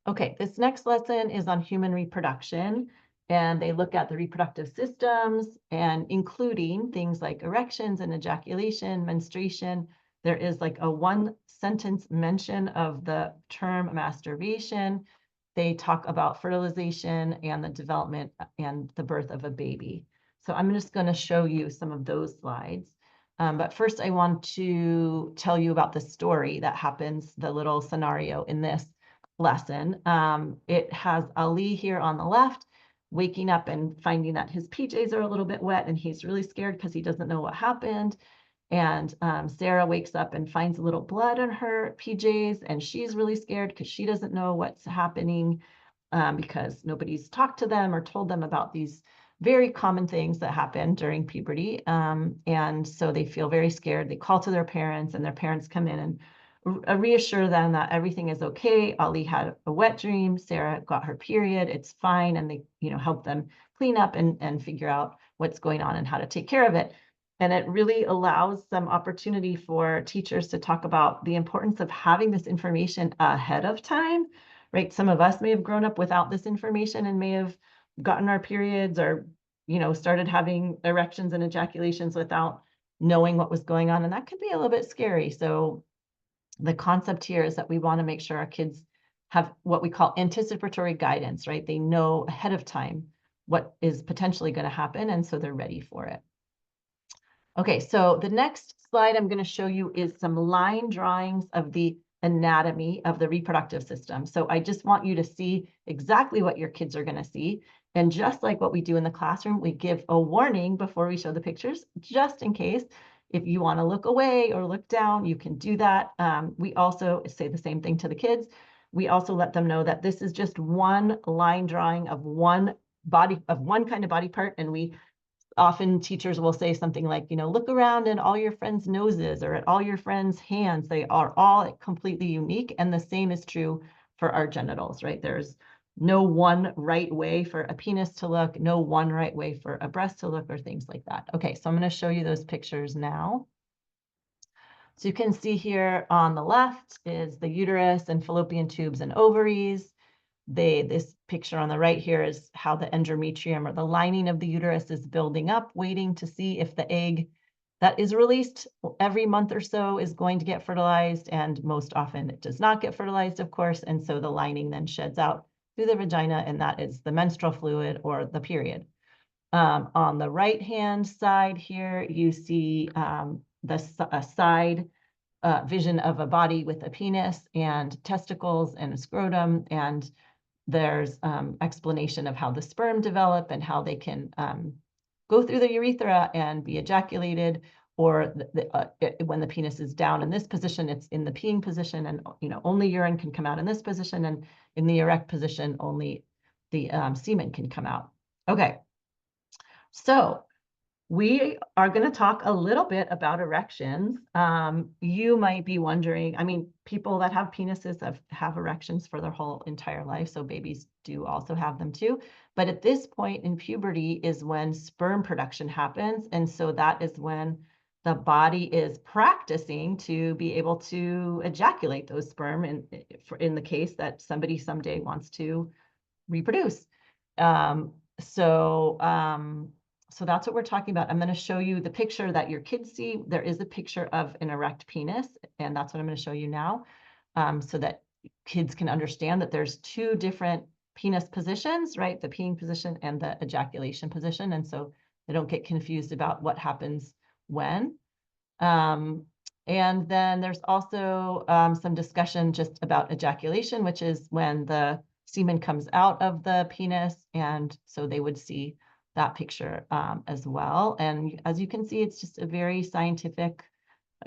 Okay, this next lesson is on human reproduction, and they look at the reproductive systems and including things like erections and ejaculation, menstruation. There is like a one-sentence mention of the term masturbation. They talk about fertilization and the development and the birth of a baby. So I'm just going to show you some of those slides. But first, I want to tell you about the story that happens, the little scenario in this lesson. It has Ali here on the left, waking up and finding that his PJs are a little bit wet, and he's really scared because he doesn't know what happened. And Sarah wakes up and finds a little blood on her PJs, and she's really scared because she doesn't know what's happening because nobody's talked to them or told them about these very common things that happen during puberty. And so they feel very scared. They call to their parents, and their parents come in and reassure them that everything is okay. Ali had a wet dream. Sarah got her period. It's fine. And they, help them clean up and figure out what's going on and how to take care of it. And it really allows some opportunity for teachers to talk about the importance of having this information ahead of time, right? Some of us may have grown up without this information and may have gotten our periods or, started having erections and ejaculations without knowing what was going on. And that could be a little bit scary. So the concept here is that we want to make sure our kids have what we call anticipatory guidance, right? They know ahead of time what is potentially going to happen, and so they're ready for it. Okay, so the next slide I'm going to show you is some line drawings of the anatomy of the reproductive system. So I just want you to see exactly what your kids are going to see. And just like what we do in the classroom, we give a warning before we show the pictures, just in case. If you want to look away or look down, you can do that. We also say the same thing to the kids. We also let them know that this is just one line drawing of one kind of body part, and we often teachers will say something like, look around at all your friends' noses or at all your friends' hands. They are all completely unique. And the same is true for our genitals, right? There's no one right way for a penis to look, no one right way for a breast to look, or things like that. Okay, so I'm going to show you those pictures now. So you can see here on the left is the uterus and fallopian tubes and ovaries. This picture on the right here is how the endometrium, or the lining of the uterus, is building up, waiting to see if the egg that is released every month or so is going to get fertilized, and most often it does not get fertilized, of course, and so the lining then sheds out through the vagina, and that is the menstrual fluid or the period. On the right-hand side here, you see a side vision of a body with a penis and testicles and a scrotum, and there's explanation of how the sperm develop and how they can go through the urethra and be ejaculated, or when the penis is down in this position, it's in the peeing position, and only urine can come out in this position, and in the erect position, only the semen can come out. Okay, so we are going to talk a little bit about erections. You might be wondering, people that have penises have erections for their whole entire life, so babies do also have them too. But at this point in puberty is when sperm production happens, and so that is when the body is practicing to be able to ejaculate those sperm in the case that somebody someday wants to reproduce. So that's what we're talking about. I'm going to show you the picture that your kids see. There is a picture of an erect penis, and that's what I'm going to show you now, so that kids can understand that there's two different penis positions, right? The peeing position and the ejaculation position. And so they don't get confused about what happens when. And then there's also some discussion just about ejaculation, which is when the semen comes out of the penis. And so they would see that picture as well. And as you can see, it's just a very scientific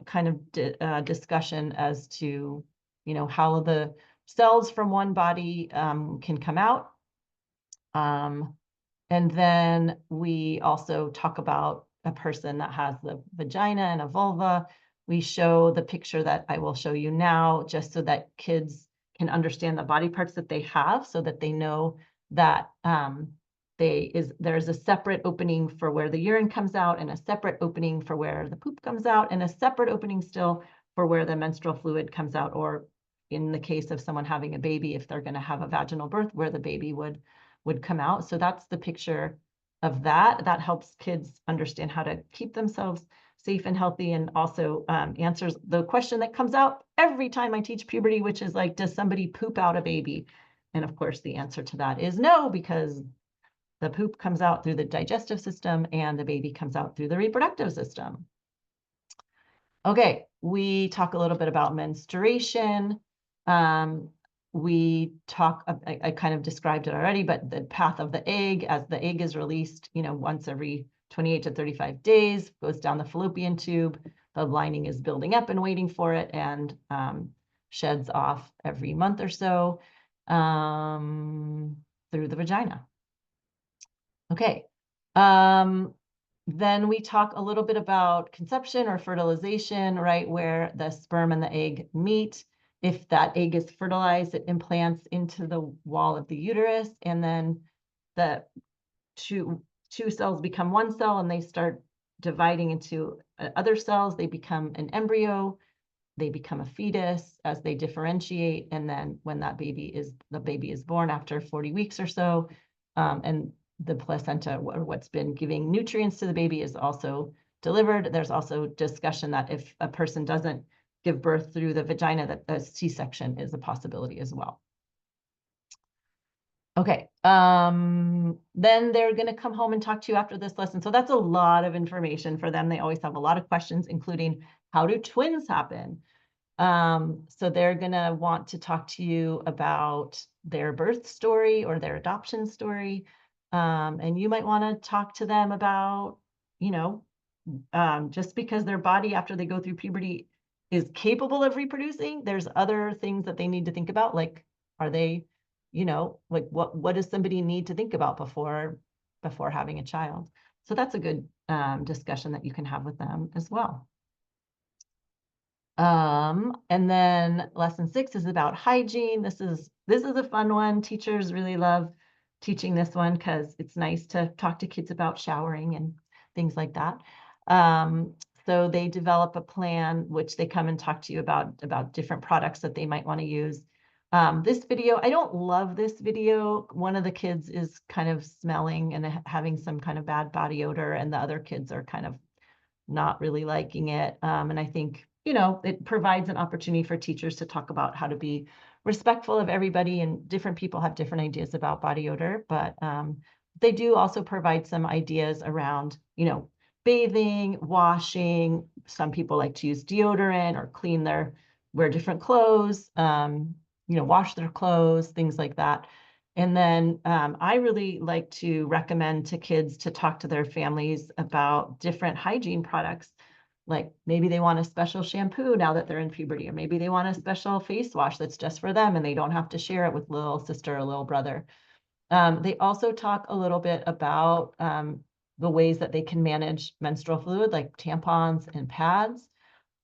kind of discussion as to, you know, how the cells from one body can come out. And then we also talk about a person that has the vagina and a vulva. We show the picture that I will show you now, just so that kids can understand the body parts that they have, so that they know that there's a separate opening for where the urine comes out, and a separate opening for where the poop comes out, and a separate opening still for where the menstrual fluid comes out, or in the case of someone having a baby, if they're going to have a vaginal birth, where the baby would come out. So that's the picture of that. That helps kids understand how to keep themselves safe and healthy, and also answers the question that comes out every time I teach puberty, which is like, does somebody poop out a baby? And of course, the answer to that is no, because the poop comes out through the digestive system and the baby comes out through the reproductive system. Okay, we talk a little bit about menstruation. We talk, I kind of described it already, but the path of the egg, as the egg is released, you know, once every 28 to 35 days, goes down the fallopian tube. The lining is building up and waiting for it, and sheds off every month or so through the vagina. Okay. Then we talk a little bit about conception or fertilization, right, where the sperm and the egg meet. If that egg is fertilized, it implants into the wall of the uterus, and then the two cells become one cell, and they start dividing into other cells. They become an embryo, they become a fetus as they differentiate, and then when the baby is born after 40 weeks or so, and the placenta, or what's been giving nutrients to the baby, is also delivered. There's also discussion that if a person doesn't give birth through the vagina, that a C-section is a possibility as well. Okay, then they're going to come home and talk to you after this lesson. So that's a lot of information for them. They always have a lot of questions, including, how do twins happen? So they're going to want to talk to you about their birth story or their adoption story. And you might want to talk to them about, you know, just because their body after they go through puberty is capable of reproducing, there's other things that they need to think about. Like, are they, you know, like what does somebody need to think about before having a child? So that's a good discussion that you can have with them as well. And then lesson 6 is about hygiene. This is a fun one. Teachers really love teaching this one because it's nice to talk to kids about showering and things like that. So they develop a plan, which they come and talk to you about different products that they might want to use. This video, I don't love this video. One of the kids is kind of smelling and having some kind of bad body odor, and the other kids are kind of not really liking it. And I think, you know, it provides an opportunity for teachers to talk about how to be respectful of everybody, and different people have different ideas about body odor, but they do also provide some ideas around, you know, bathing, washing. Some people like to use deodorant or wear different clothes, you know, wash their clothes, things like that. And then I really like to recommend to kids to talk to their families about different hygiene products. Like maybe they want a special shampoo now that they're in puberty, or maybe they want a special face wash that's just for them and they don't have to share it with little sister or little brother. They also talk a little bit about the ways that they can manage menstrual fluid, like tampons and pads.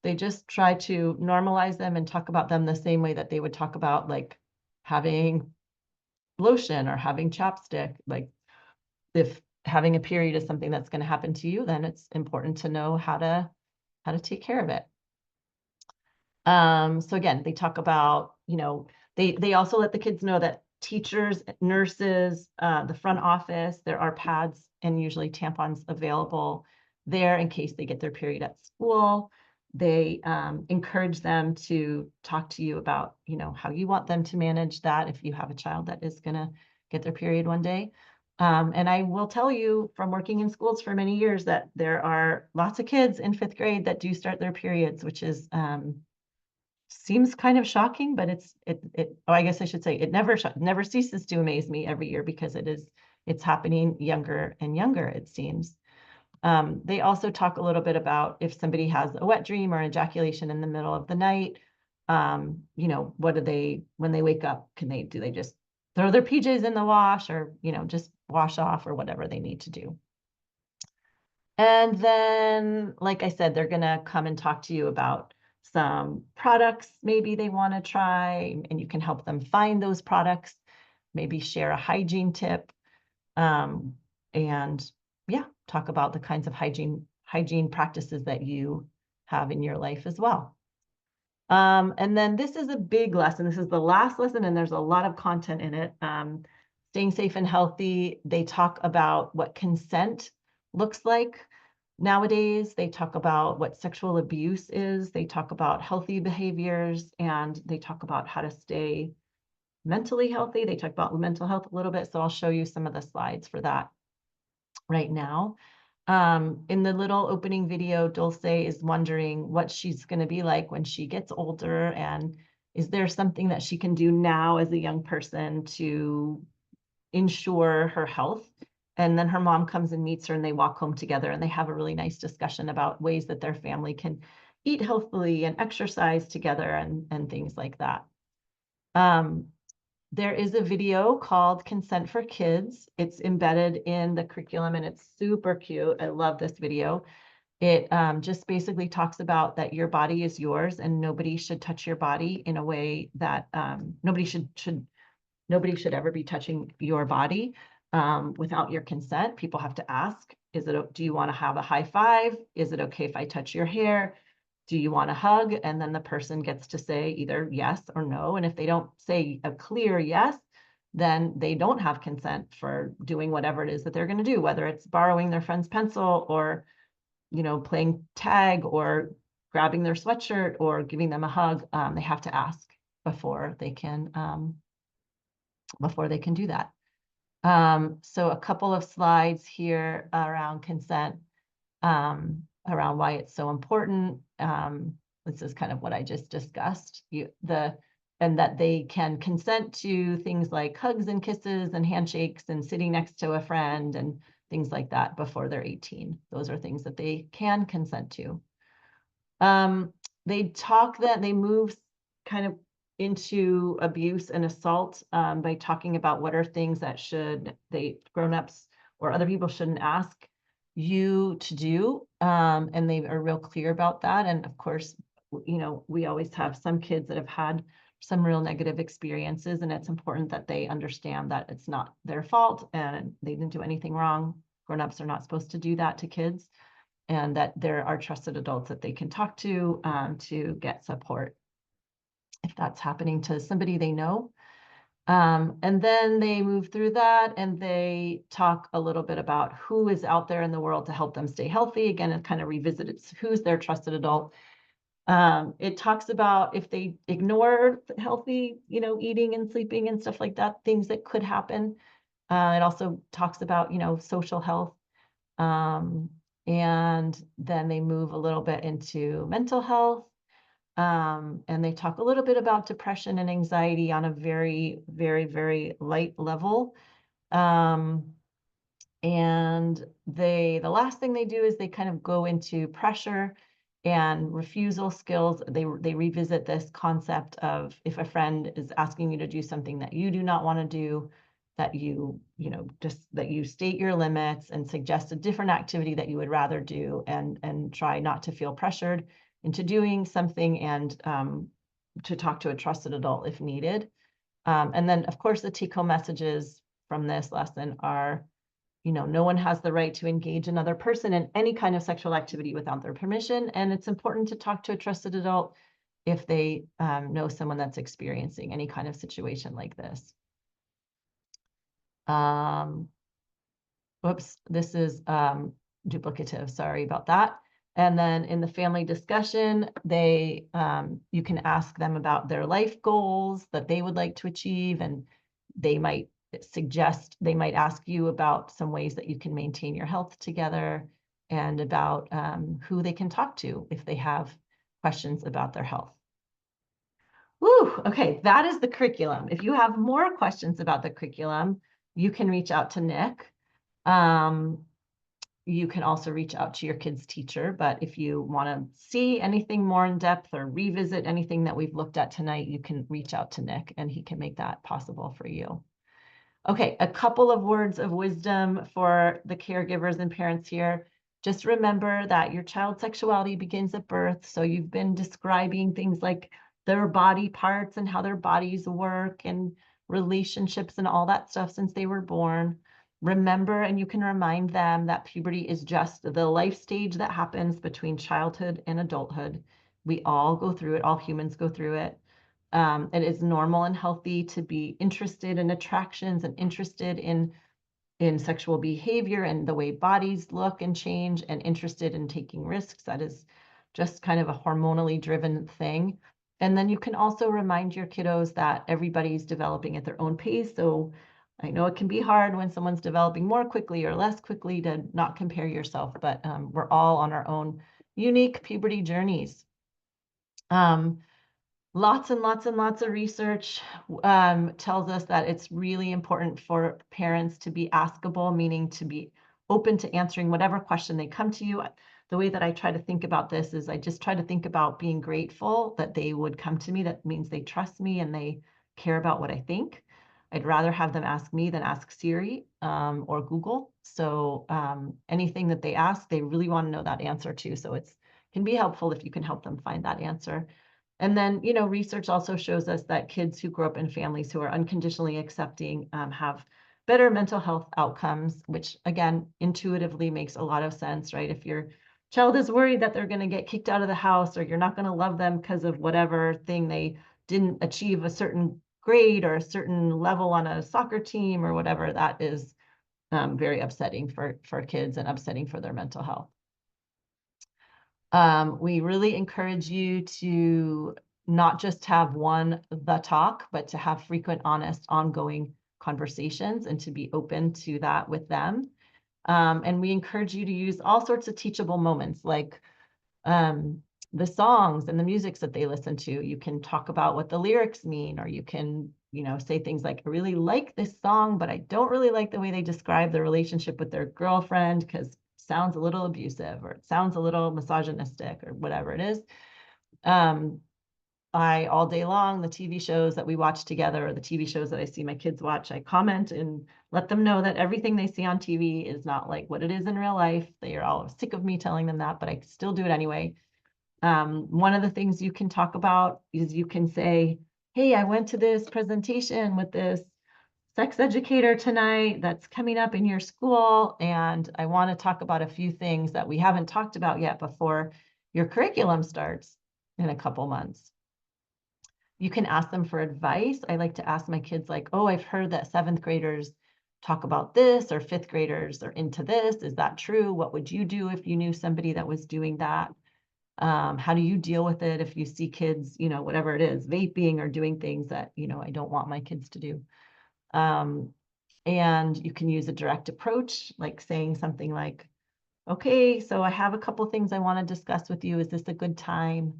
They just try to normalize them and talk about them the same way that they would talk about like having lotion or having chapstick. Like if having a period is something that's going to happen to you, then it's important to know how to take care of it. So again, they talk about, you know, they also let the kids know that teachers, nurses, the front office, there are pads and usually tampons available there in case they get their period at school. They encourage them to talk to you about, how you want them to manage that if you have a child that is going to get their period one day. And I will tell you from working in schools for many years that there are lots of kids in 5th grade that do start their periods, which is seems kind of shocking, but I guess I should say it never ceases to amaze me every year because it's happening younger and younger, it seems. They also talk a little bit about if somebody has a wet dream or ejaculation in the middle of the night, what do they, when they wake up, do they just throw their PJs in the wash or, just wash off or whatever they need to do. And then, like I said, they're gonna come and talk to you about some products maybe they want to try, and you can help them find those products, maybe share a hygiene tip, and yeah, talk about the kinds of hygiene practices that you have in your life as well. And then this is a big lesson. This is the last lesson, and there's a lot of content in it. Staying safe and healthy. They talk about what consent looks like nowadays. They talk about what sexual abuse is. They talk about healthy behaviors, and they talk about how to stay mentally healthy. They talk about mental health a little bit, so I'll show you some of the slides for that right now. In the little opening video, Dulce is wondering what she's going to be like when she gets older, and is there something that she can do now as a young person to ensure her health? And then her mom comes and meets her, and they walk home together, and they have a really nice discussion about ways that their family can eat healthily and exercise together and things like that. There is a video called Consent for Kids. It's embedded in the curriculum and it's super cute. I love this video. It just basically talks about that your body is yours and nobody should touch your body in a way that nobody should ever be touching your body without your consent. People have to ask, do you want to have a high five? Is it okay if I touch your hair? Do you want a hug? And then the person gets to say either yes or no. And if they don't say a clear yes, then they don't have consent for doing whatever it is that they're going to do, whether it's borrowing their friend's pencil or, playing tag or grabbing their sweatshirt or giving them a hug. They have to ask before they can do that. So a couple of slides here around consent. Around why it's so important. This is kind of what I just discussed. And that they can consent to things like hugs and kisses and handshakes and sitting next to a friend and things like that before they're 18. Those are things that they can consent to. They move kind of into abuse and assault by talking about what are things that grown-ups or other people shouldn't ask you to do, and they are real clear about that. And of course, we always have some kids that have had some real negative experiences, and it's important that they understand that it's not their fault and they didn't do anything wrong. Grown-ups are not supposed to do that to kids, and that there are trusted adults that they can talk to get support if that's happening to somebody they know. And then they move through that and they talk a little bit about who is out there in the world to help them stay healthy. Again, it kind of revisits who's their trusted adult. It talks about if they ignore healthy, eating and sleeping and stuff like that, things that could happen. It also talks about, social health. And then they move a little bit into mental health. And they talk a little bit about depression and anxiety on a very, very, very light level. And the last thing they do is they kind of go into pressure and refusal skills. They revisit this concept of if a friend is asking you to do something that you do not want to do, that that you state your limits and suggest a different activity that you would rather do, and try not to feel pressured into doing something, and to talk to a trusted adult if needed. And then, of course, the take-home messages from this lesson are, no one has the right to engage another person in any kind of sexual activity without their permission. And it's important to talk to a trusted adult if they know someone that's experiencing any kind of situation like this. Whoops, this is duplicative, sorry about that. And then in the family discussion, you can ask them about their life goals that they would like to achieve, and they might ask you about some ways that you can maintain your health together, and about who they can talk to if they have questions about their health. Woo, okay, that is the curriculum. If you have more questions about the curriculum, you can reach out to Nick. You can also reach out to your kid's teacher, but if you want to see anything more in depth or revisit anything that we've looked at tonight, you can reach out to Nick and he can make that possible for you. Okay, a couple of words of wisdom for the caregivers and parents here. Just remember that your child's sexuality begins at birth. So you've been describing things like their body parts and how their bodies work and relationships and all that stuff since they were born. Remember, and you can remind them that puberty is just the life stage that happens between childhood and adulthood. We all go through it, all humans go through it. It is normal and healthy to be interested in attractions and interested in sexual behavior and the way bodies look and change, and interested in taking risks. That is just kind of a hormonally driven thing. And then you can also remind your kiddos that everybody's developing at their own pace. So I know it can be hard when someone's developing more quickly or less quickly to not compare yourself, but we're all on our own unique puberty journeys. Lots and lots and lots of research tells us that it's really important for parents to be askable, meaning to be open to answering whatever question they come to you. The way that I try to think about this is I just try to think about being grateful that they would come to me. That means they trust me and they care about what I think. I'd rather have them ask me than ask Siri or Google. So anything that they ask, they really want to know that answer too. So it can be helpful if you can help them find that answer. And then, research also shows us that kids who grow up in families who are unconditionally accepting have better mental health outcomes, which again, intuitively makes a lot of sense, right? If your child is worried that they're going to get kicked out of the house, or you're not going to love them because of whatever thing they didn't achieve a certain grade or a certain level on a soccer team or whatever, that is very upsetting for kids and upsetting for their mental health. We really encourage you to not just have the talk, but to have frequent, honest, ongoing conversations and to be open to that with them. And we encourage you to use all sorts of teachable moments, like the songs and the musics that they listen to. You can talk about what the lyrics mean, or you can, say things like, I really like this song, but I don't really like the way they describe their relationship with their girlfriend because sounds a little abusive, or it sounds a little misogynistic, or whatever it is. All day long, the TV shows that we watch together, or the TV shows that I see my kids watch, I comment and let them know that everything they see on TV is not like what it is in real life. They are all sick of me telling them that, but I still do it anyway. One of the things you can talk about is you can say, hey, I went to this presentation with this sex educator tonight that's coming up in your school, and I want to talk about a few things that we haven't talked about yet before your curriculum starts in a couple months. You can ask them for advice. I like to ask my kids, like, oh, I've heard that 7th graders talk about this, or 5th graders are into this. Is that true? What would you do if you knew somebody that was doing that? How do you deal with it if you see kids, whatever it is, vaping or doing things that, I don't want my kids to do? And you can use a direct approach, like saying something like, okay, so I have a couple things I want to discuss with you. Is this a good time?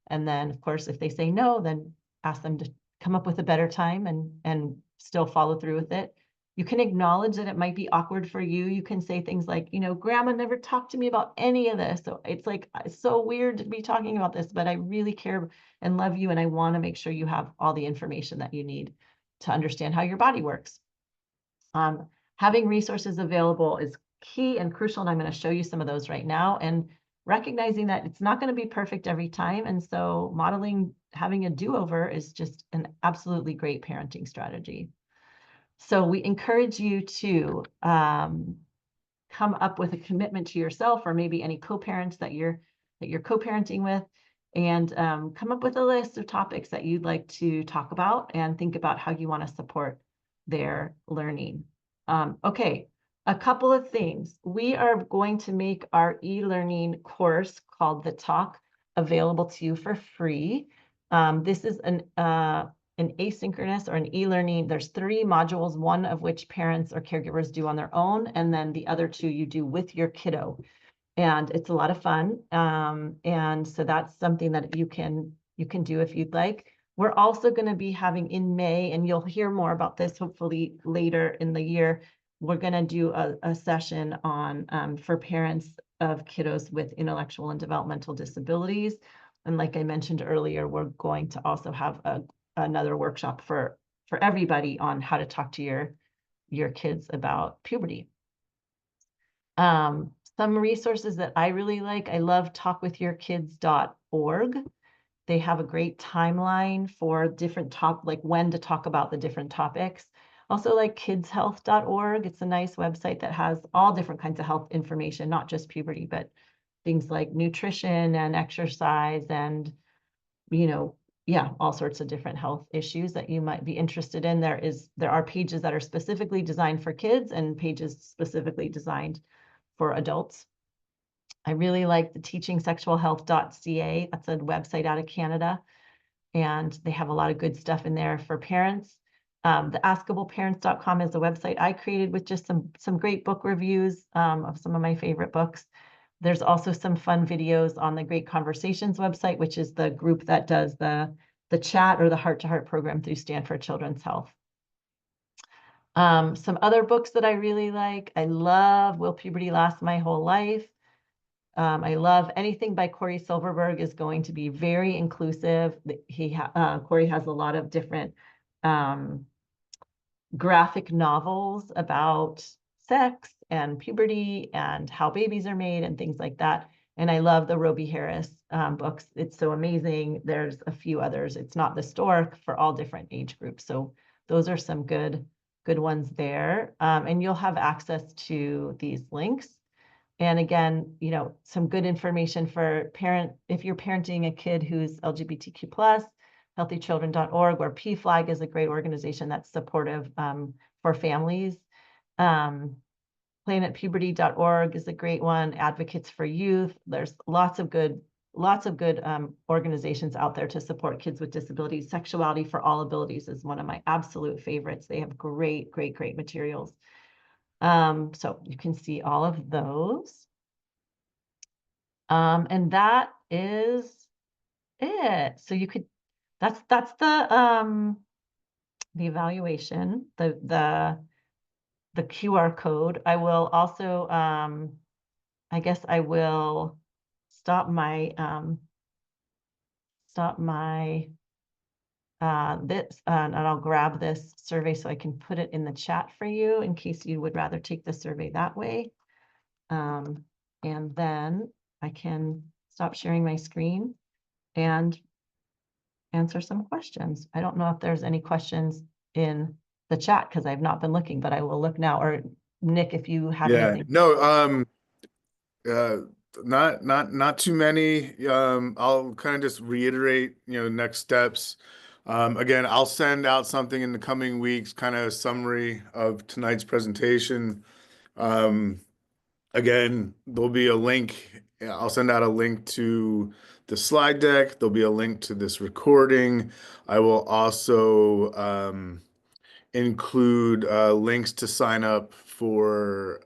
And then, of course, if they say no, then ask them to come up with a better time and still follow through with it. You can acknowledge that it might be awkward for you. You can say things like, Grandma never talked to me about any of this. So it's so weird to be talking about this, but I really care and love you. And I want to make sure you have all the information that you need to understand how your body works. Having resources available is key and crucial, and I'm going to show you some of those right now, and recognizing that it's not going to be perfect every time. And so modeling having a do-over is just an absolutely great parenting strategy. So we encourage you to come up with a commitment to yourself, or maybe any co-parents that you're co-parenting with, and come up with a list of topics that you'd like to talk about, and think about how you want to support their learning. Okay, a couple of things. We are going to make our e-learning course called The Talk available to you for free. This is an asynchronous or an e-learning. There's 3 modules, one of which parents or caregivers do on their own, and then the other 2 you do with your kiddo. And it's a lot of fun. And so that's something that you can do if you'd like. We're also going to be having in May, and you'll hear more about this hopefully later in the year. We're going to do a session on for parents of kiddos with intellectual and developmental disabilities. And like I mentioned earlier, we're going to also have another workshop for everybody on how to talk to your kids about puberty. Some resources that I really like, I love talkwithyourkids.org. They have a great timeline for different like when to talk about the different topics. Also like kidshealth.org. It's a nice website that has all different kinds of health information, not just puberty, but things like nutrition and exercise and, yeah, all sorts of different health issues that you might be interested in. There are pages that are specifically designed for kids and pages specifically designed for adults. I really like the teachingsexualhealth.ca. That's a website out of Canada, and they have a lot of good stuff in there for parents. The askableparents.com is a website I created with just some great book reviews of some of my favorite books. There's also some fun videos on the Great Conversations website, which is the group that does the chat or the heart-to-heart program through Stanford Children's Health. Some other books that I really like. I love Will Puberty Last My Whole Life? I love anything by Corey Silverberg is going to be very inclusive. Corey has a lot of different graphic novels about sex and puberty and how babies are made and things like that. And I love the Roby Harris books. It's so amazing. There's a few others. It's Not the Stork for all different age groups. So those are some good ones there. And you'll have access to these links. And again, some good information for if you're parenting a kid who's LGBTQ+, healthychildren.org, or PFLAG is a great organization that's supportive for families. Planetpuberty.org is a great one. Advocates for Youth. There's lots of good organizations out there to support kids with disabilities. Sexuality for All Abilities is one of my absolute favorites. They have great materials. So you can see all of those. And that is it. So you could, that's the evaluation, the QR code. I will also, I guess I will stop my this and I'll grab this survey so I can put it in the chat for you in case you would rather take the survey that way. And then I can stop sharing my screen and answer some questions. I don't know if there's any questions in the chat because I've not been looking, but I will look now. Or Nick, if you have anything. No, not too many. I'll kind of just reiterate, next steps. Again, I'll send out something in the coming weeks, kind of a summary of tonight's presentation. Again, there'll be a link. I'll send out a link to the slide deck. There'll be a link to this recording. I will also include links to sign up for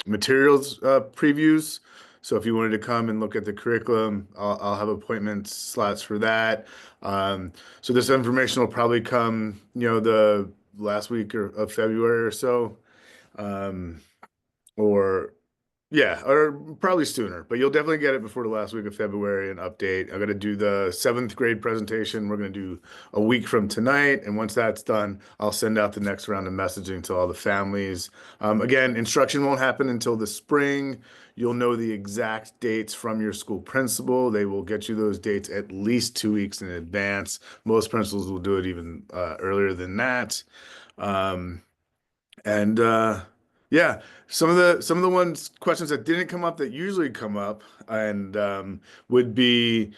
materials previews. So if you wanted to come and look at the curriculum, I'll have appointment slots for that. So this information will probably come, the last week of February or so. Or probably sooner, but you'll definitely get it before the last week of February, an update. I'm going to do the 7th grade presentation. We're going to do a week from tonight. And once that's done, I'll send out the next round of messaging to all the families. Again, instruction won't happen until the spring. You'll know the exact dates from your school principal. They will get you those dates at least 2 weeks in advance. Most principals will do it even earlier than that. Yeah, some of the questions that didn't come up that usually come up and would be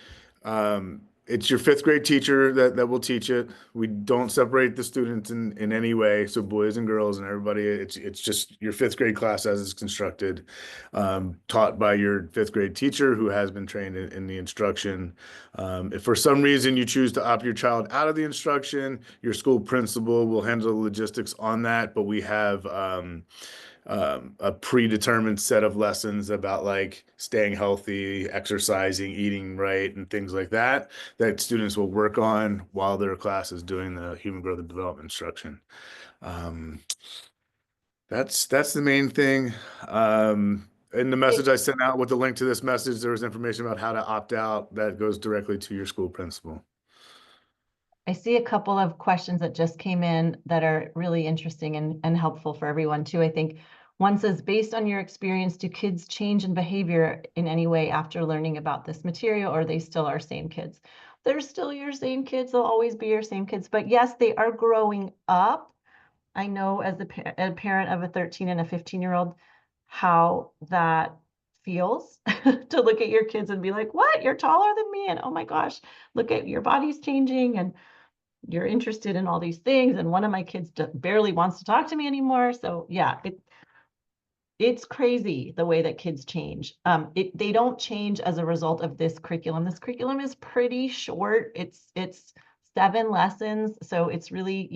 It's your fifth grade teacher that will teach it. We don't separate the students in any way. So boys and girls and everybody, it's just your fifth grade class as it's constructed, taught by your fifth grade teacher who has been trained in the instruction. If for some reason you choose to opt your child out of the instruction, your school principal will handle the logistics on that. But we have a predetermined set of lessons about like staying healthy, exercising, eating right, and things like that that students will work on while their class is doing the human growth and development instruction. Um, that's the main thing. In the message I sent out with the link to this message, there was information about how to opt out that goes directly to your school principal. I see a couple of questions that just came in that are really interesting and helpful for everyone too. I think one says, based on your experience, do kids change in behavior in any way after learning about this material, or are they still our same kids? They're still your same kids. They'll always be your same kids. But yes, they are growing up. I know as a parent of a 13 and a 15-year-old, how that feels to look at your kids and be like, what? You're taller than me. And oh my gosh, look at your body's changing. And you're interested in all these things, and one of my kids barely wants to talk to me anymore. So yeah, it's crazy the way that kids change. They don't change as a result of this curriculum. This curriculum is pretty short. It's 7 lessons, so it's really,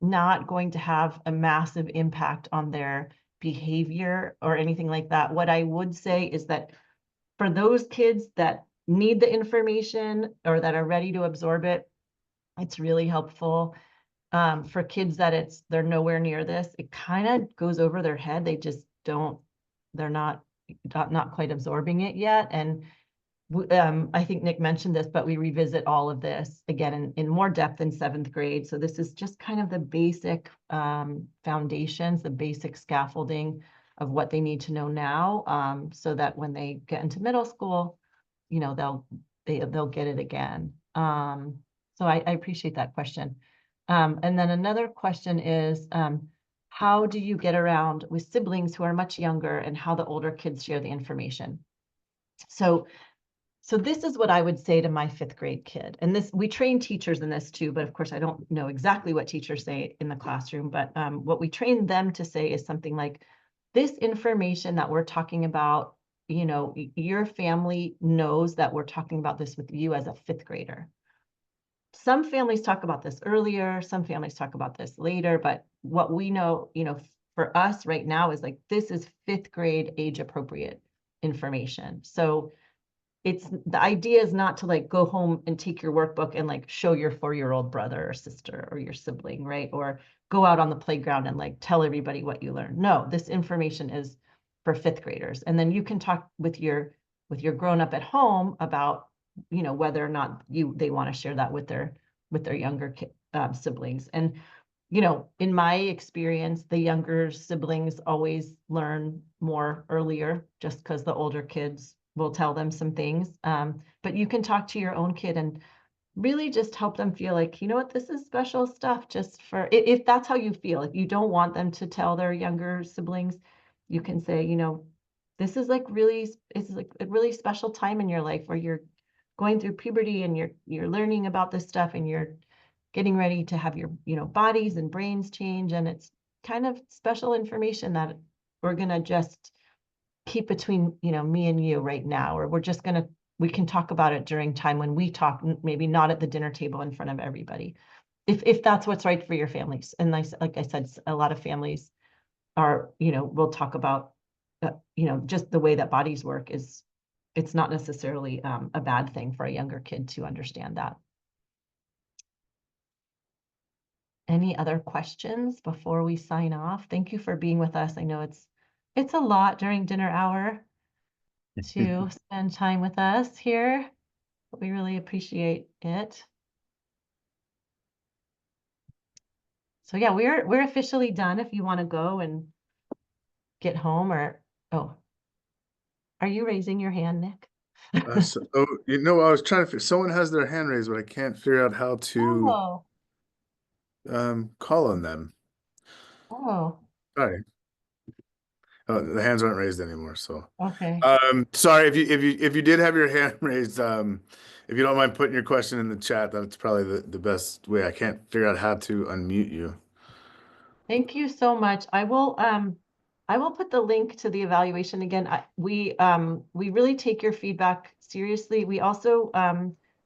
not going to have a massive impact on their behavior or anything like that. What I would say is that for those kids that need the information or that are ready to absorb it, it's really helpful. For kids that they're nowhere near this, it kind of goes over their head. They just they're not quite absorbing it yet. And I think Nick mentioned this, but we revisit all of this again in more depth in 7th grade. So this is just kind of the basic foundations, the basic scaffolding of what they need to know now, so that when they get into middle school, they'll get it again. So I appreciate that question. And then another question is, how do you get around with siblings who are much younger and how the older kids share the information? So this is what I would say to my 5th grade kid. And we train teachers in this too, but of course I don't know exactly what teachers say in the classroom, but what we train them to say is something like, this information that we're talking about, your family knows that we're talking about this with you as a 5th grader. Some families talk about this earlier, some families talk about this later, but what we know, for us right now is like, this is 5th grade age appropriate information. So the idea is not to like go home and take your workbook and like show your 4-year-old brother or sister or your sibling, right? Or go out on the playground and like tell everybody what you learned. No, this information is for 5th graders. And then you can talk with your grown up at home about, whether or not they want to share that with their younger siblings. And, in my experience, the younger siblings always learn more earlier just because the older kids will tell them some things. But you can talk to your own kid and really just help them feel like, you know what, this is special stuff just for, if that's how you feel. If you don't want them to tell their younger siblings, you can say, this is like it's like a really special time in your life where you're going through puberty and you're learning about this stuff and you're getting ready to have your, bodies and brains change. And it's kind of special information that we're going to just keep between, me and you right now, or we can talk about it during time when we talk, maybe not at the dinner table in front of everybody. If that's what's right for your families. And like I said, a lot of families are, we'll talk about, just the way that bodies work it's not necessarily a bad thing for a younger kid to understand that. Any other questions before we sign off? Thank you for being with us. I know it's a lot during dinner hour to spend time with us here, but we really appreciate it. So yeah, we're officially done. If you want to go and get home, or are you raising your hand, Nick? I was trying to someone has their hand raised, but I can't figure out how to Oh, call on them. oh. Sorry. The hands aren't raised anymore, so. Okay. Sorry if you did have your hand raised, if you don't mind putting your question in the chat, that's probably the best way. I can't figure out how to unmute you. Thank you so much. I will put the link to the evaluation again. We really take your feedback seriously. We also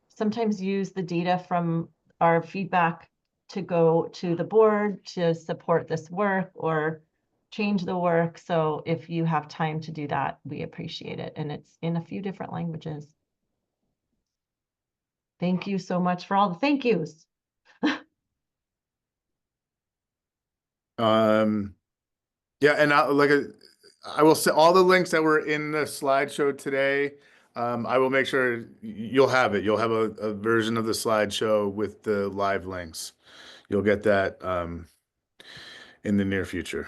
sometimes use the data from our feedback to go to the board to support this work or change the work. So if you have time to do that, we appreciate it. And it's in a few different languages. Thank you so much for all the thank yous. Yeah, and I will say all the links that were in the slideshow today. I will make sure you'll have it. You'll have a version of the slideshow with the live links. You'll get that in the near future.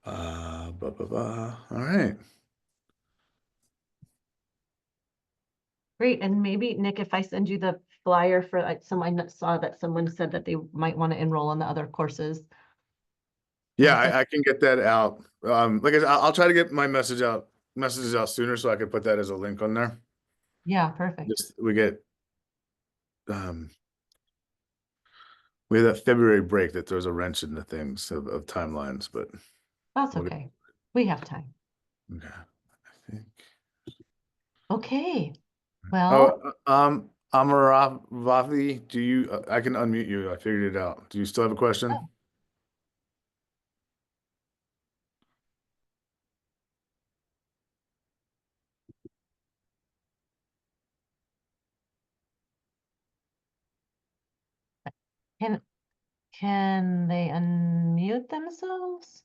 All right. Great. And maybe, Nick, if I send you the flyer for I saw that someone said that they might want to enroll in the other courses. Yeah, I'll send- I can get that out. Like I said, I'll try to get my messages out sooner so I can put that as a link on there. Yeah, perfect. Just um we have that February break that throws a wrench into things of timelines, but That's we'll get, okay. We have time. okay. I think. Okay. Well, Amaravathi, do you I can unmute you. I figured it out. Do you still have a question? Oh. Can they unmute themselves?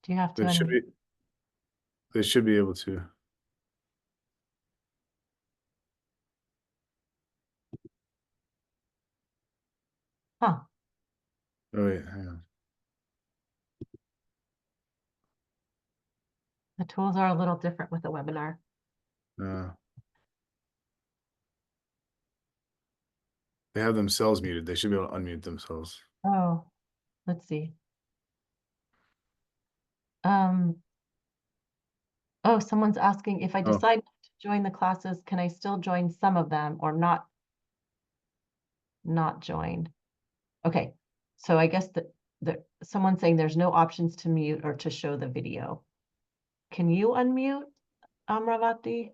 Do you have to They should be able to. Huh. Oh wait, hang on. The tools are a little different with a webinar. They have themselves muted. They should be able to unmute themselves. Oh, let's see. Oh, someone's asking if I Oh. decide not to join the classes, can I still join some of them or not join? Okay, so I guess that someone's saying there's no options to mute or to show the video. Can you unmute, Amravati?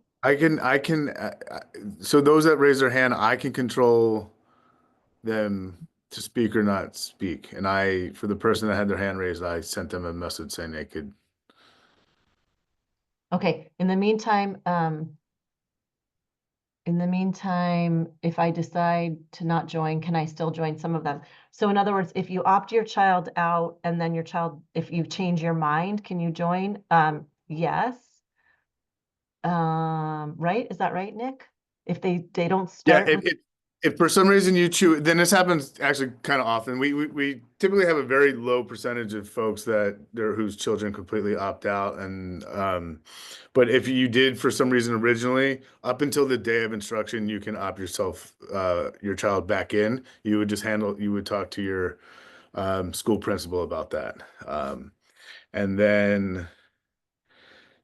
So those that raise their hand, I can control them to speak or not speak. And for the person that had their hand raised, I sent them a message saying they could. Okay, in the meantime, if I decide to not join, can I still join some of them? So in other words, if you opt your child out and then if you change your mind, can you join? Yes. Right? Is that right, Nick? If they don't Yeah, start with, if for some reason you choose, then this happens actually kind of often. We typically have a very low percentage of folks whose children completely opt out, and but if you did for some reason originally, up until the day of instruction, you can opt your child back in. You would talk to your school principal about that, and then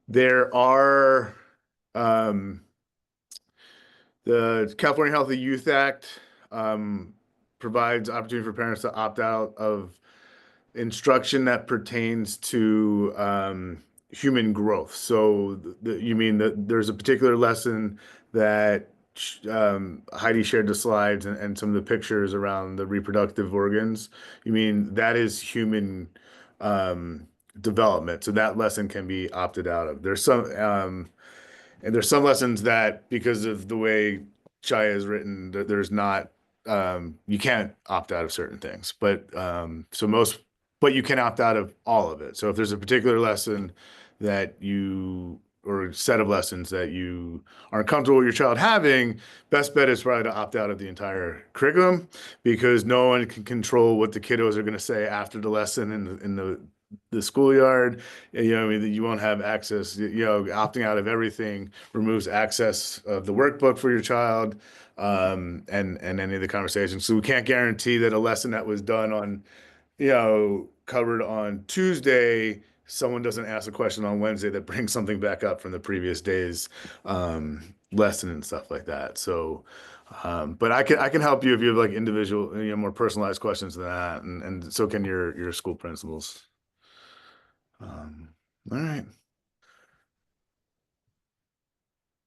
there are. The California Healthy Youth Act provides opportunity for parents to opt out of instruction that pertains to human growth. So you mean that there's a particular lesson that Heidi shared the slides and some of the pictures around the reproductive organs. You mean that is human development. So that lesson can be opted out of. And there's some lessons that, because of the way Shia is written, that there's not, you can't opt out of certain things. But but you can opt out of all of it. So if there's a particular lesson or a set of lessons that you aren't comfortable with your child having, best bet is probably to opt out of the entire curriculum, because no one can control what the kiddos are going to say after the lesson in the schoolyard. I mean, you won't have access. Opting out of everything removes access of the workbook for your child, and any of the conversations. So we can't guarantee that a lesson that was done on covered on Tuesday, someone doesn't ask a question on Wednesday that brings something back up from the previous day's lesson and stuff like that. So, but I can help you if you have like individual, more personalized questions than that, and so can your school principals. All right.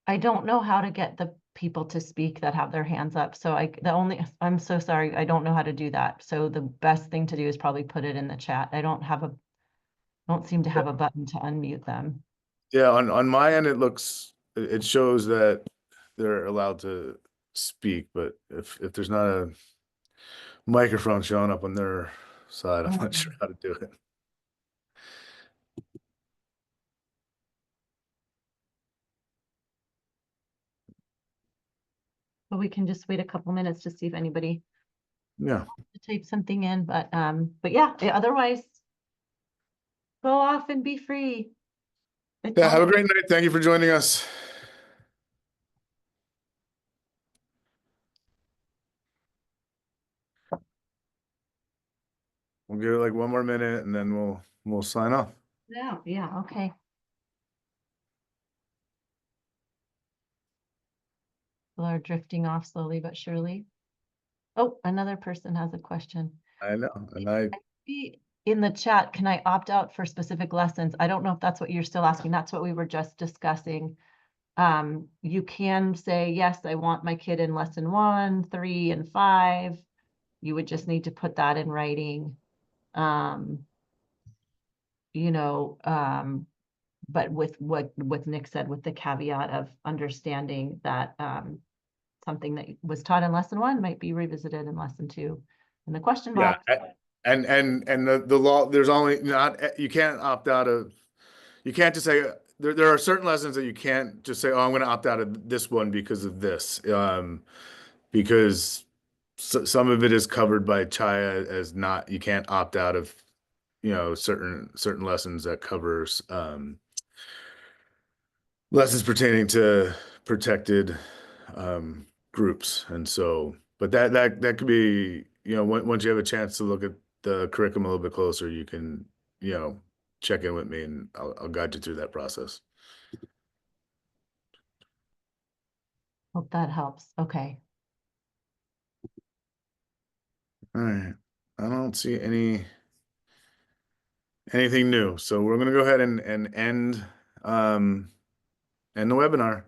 I don't know how to get the people to speak that have their hands up. So I'm so sorry. I don't know how to do that. So the best thing to do is probably put it in the chat. I don't seem to have a button to unmute them. Yeah, on my end, it shows that they're allowed to speak, but if there's not a microphone showing up on their side, I'm not sure how to do it. But we can just wait a couple minutes to see if anybody Yeah. to type something in. But yeah, otherwise go off and be free. Yeah, have a great night. Thank you for joining us. We'll give it like one more minute and then we'll sign off. Yeah, okay. People are drifting off slowly but surely. Oh, another person has a question. I know. And In the chat, can I opt out for specific lessons? I don't know if that's what you're still asking. That's what we were just discussing. You can say, yes, I want my kid in lesson 1, 3, and 5. You would just need to put that in writing. But with what Nick said, with the caveat of understanding that something that was taught in lesson 1 might be revisited in lesson 2 in the question box. and the law, there's only you can't opt out of, you can't just say there are certain lessons that you can't just say, oh, I'm going to opt out of this one because of this, because some of it is covered by Chaya as not, you can't opt out of, certain lessons that covers lessons pertaining to protected groups. And so, but that could be, once you have a chance to look at the curriculum a little bit closer, you can, check in with me and I'll guide you through that process. Hope that helps. Okay. All right. I don't see anything new. So we're going to go ahead and end the webinar.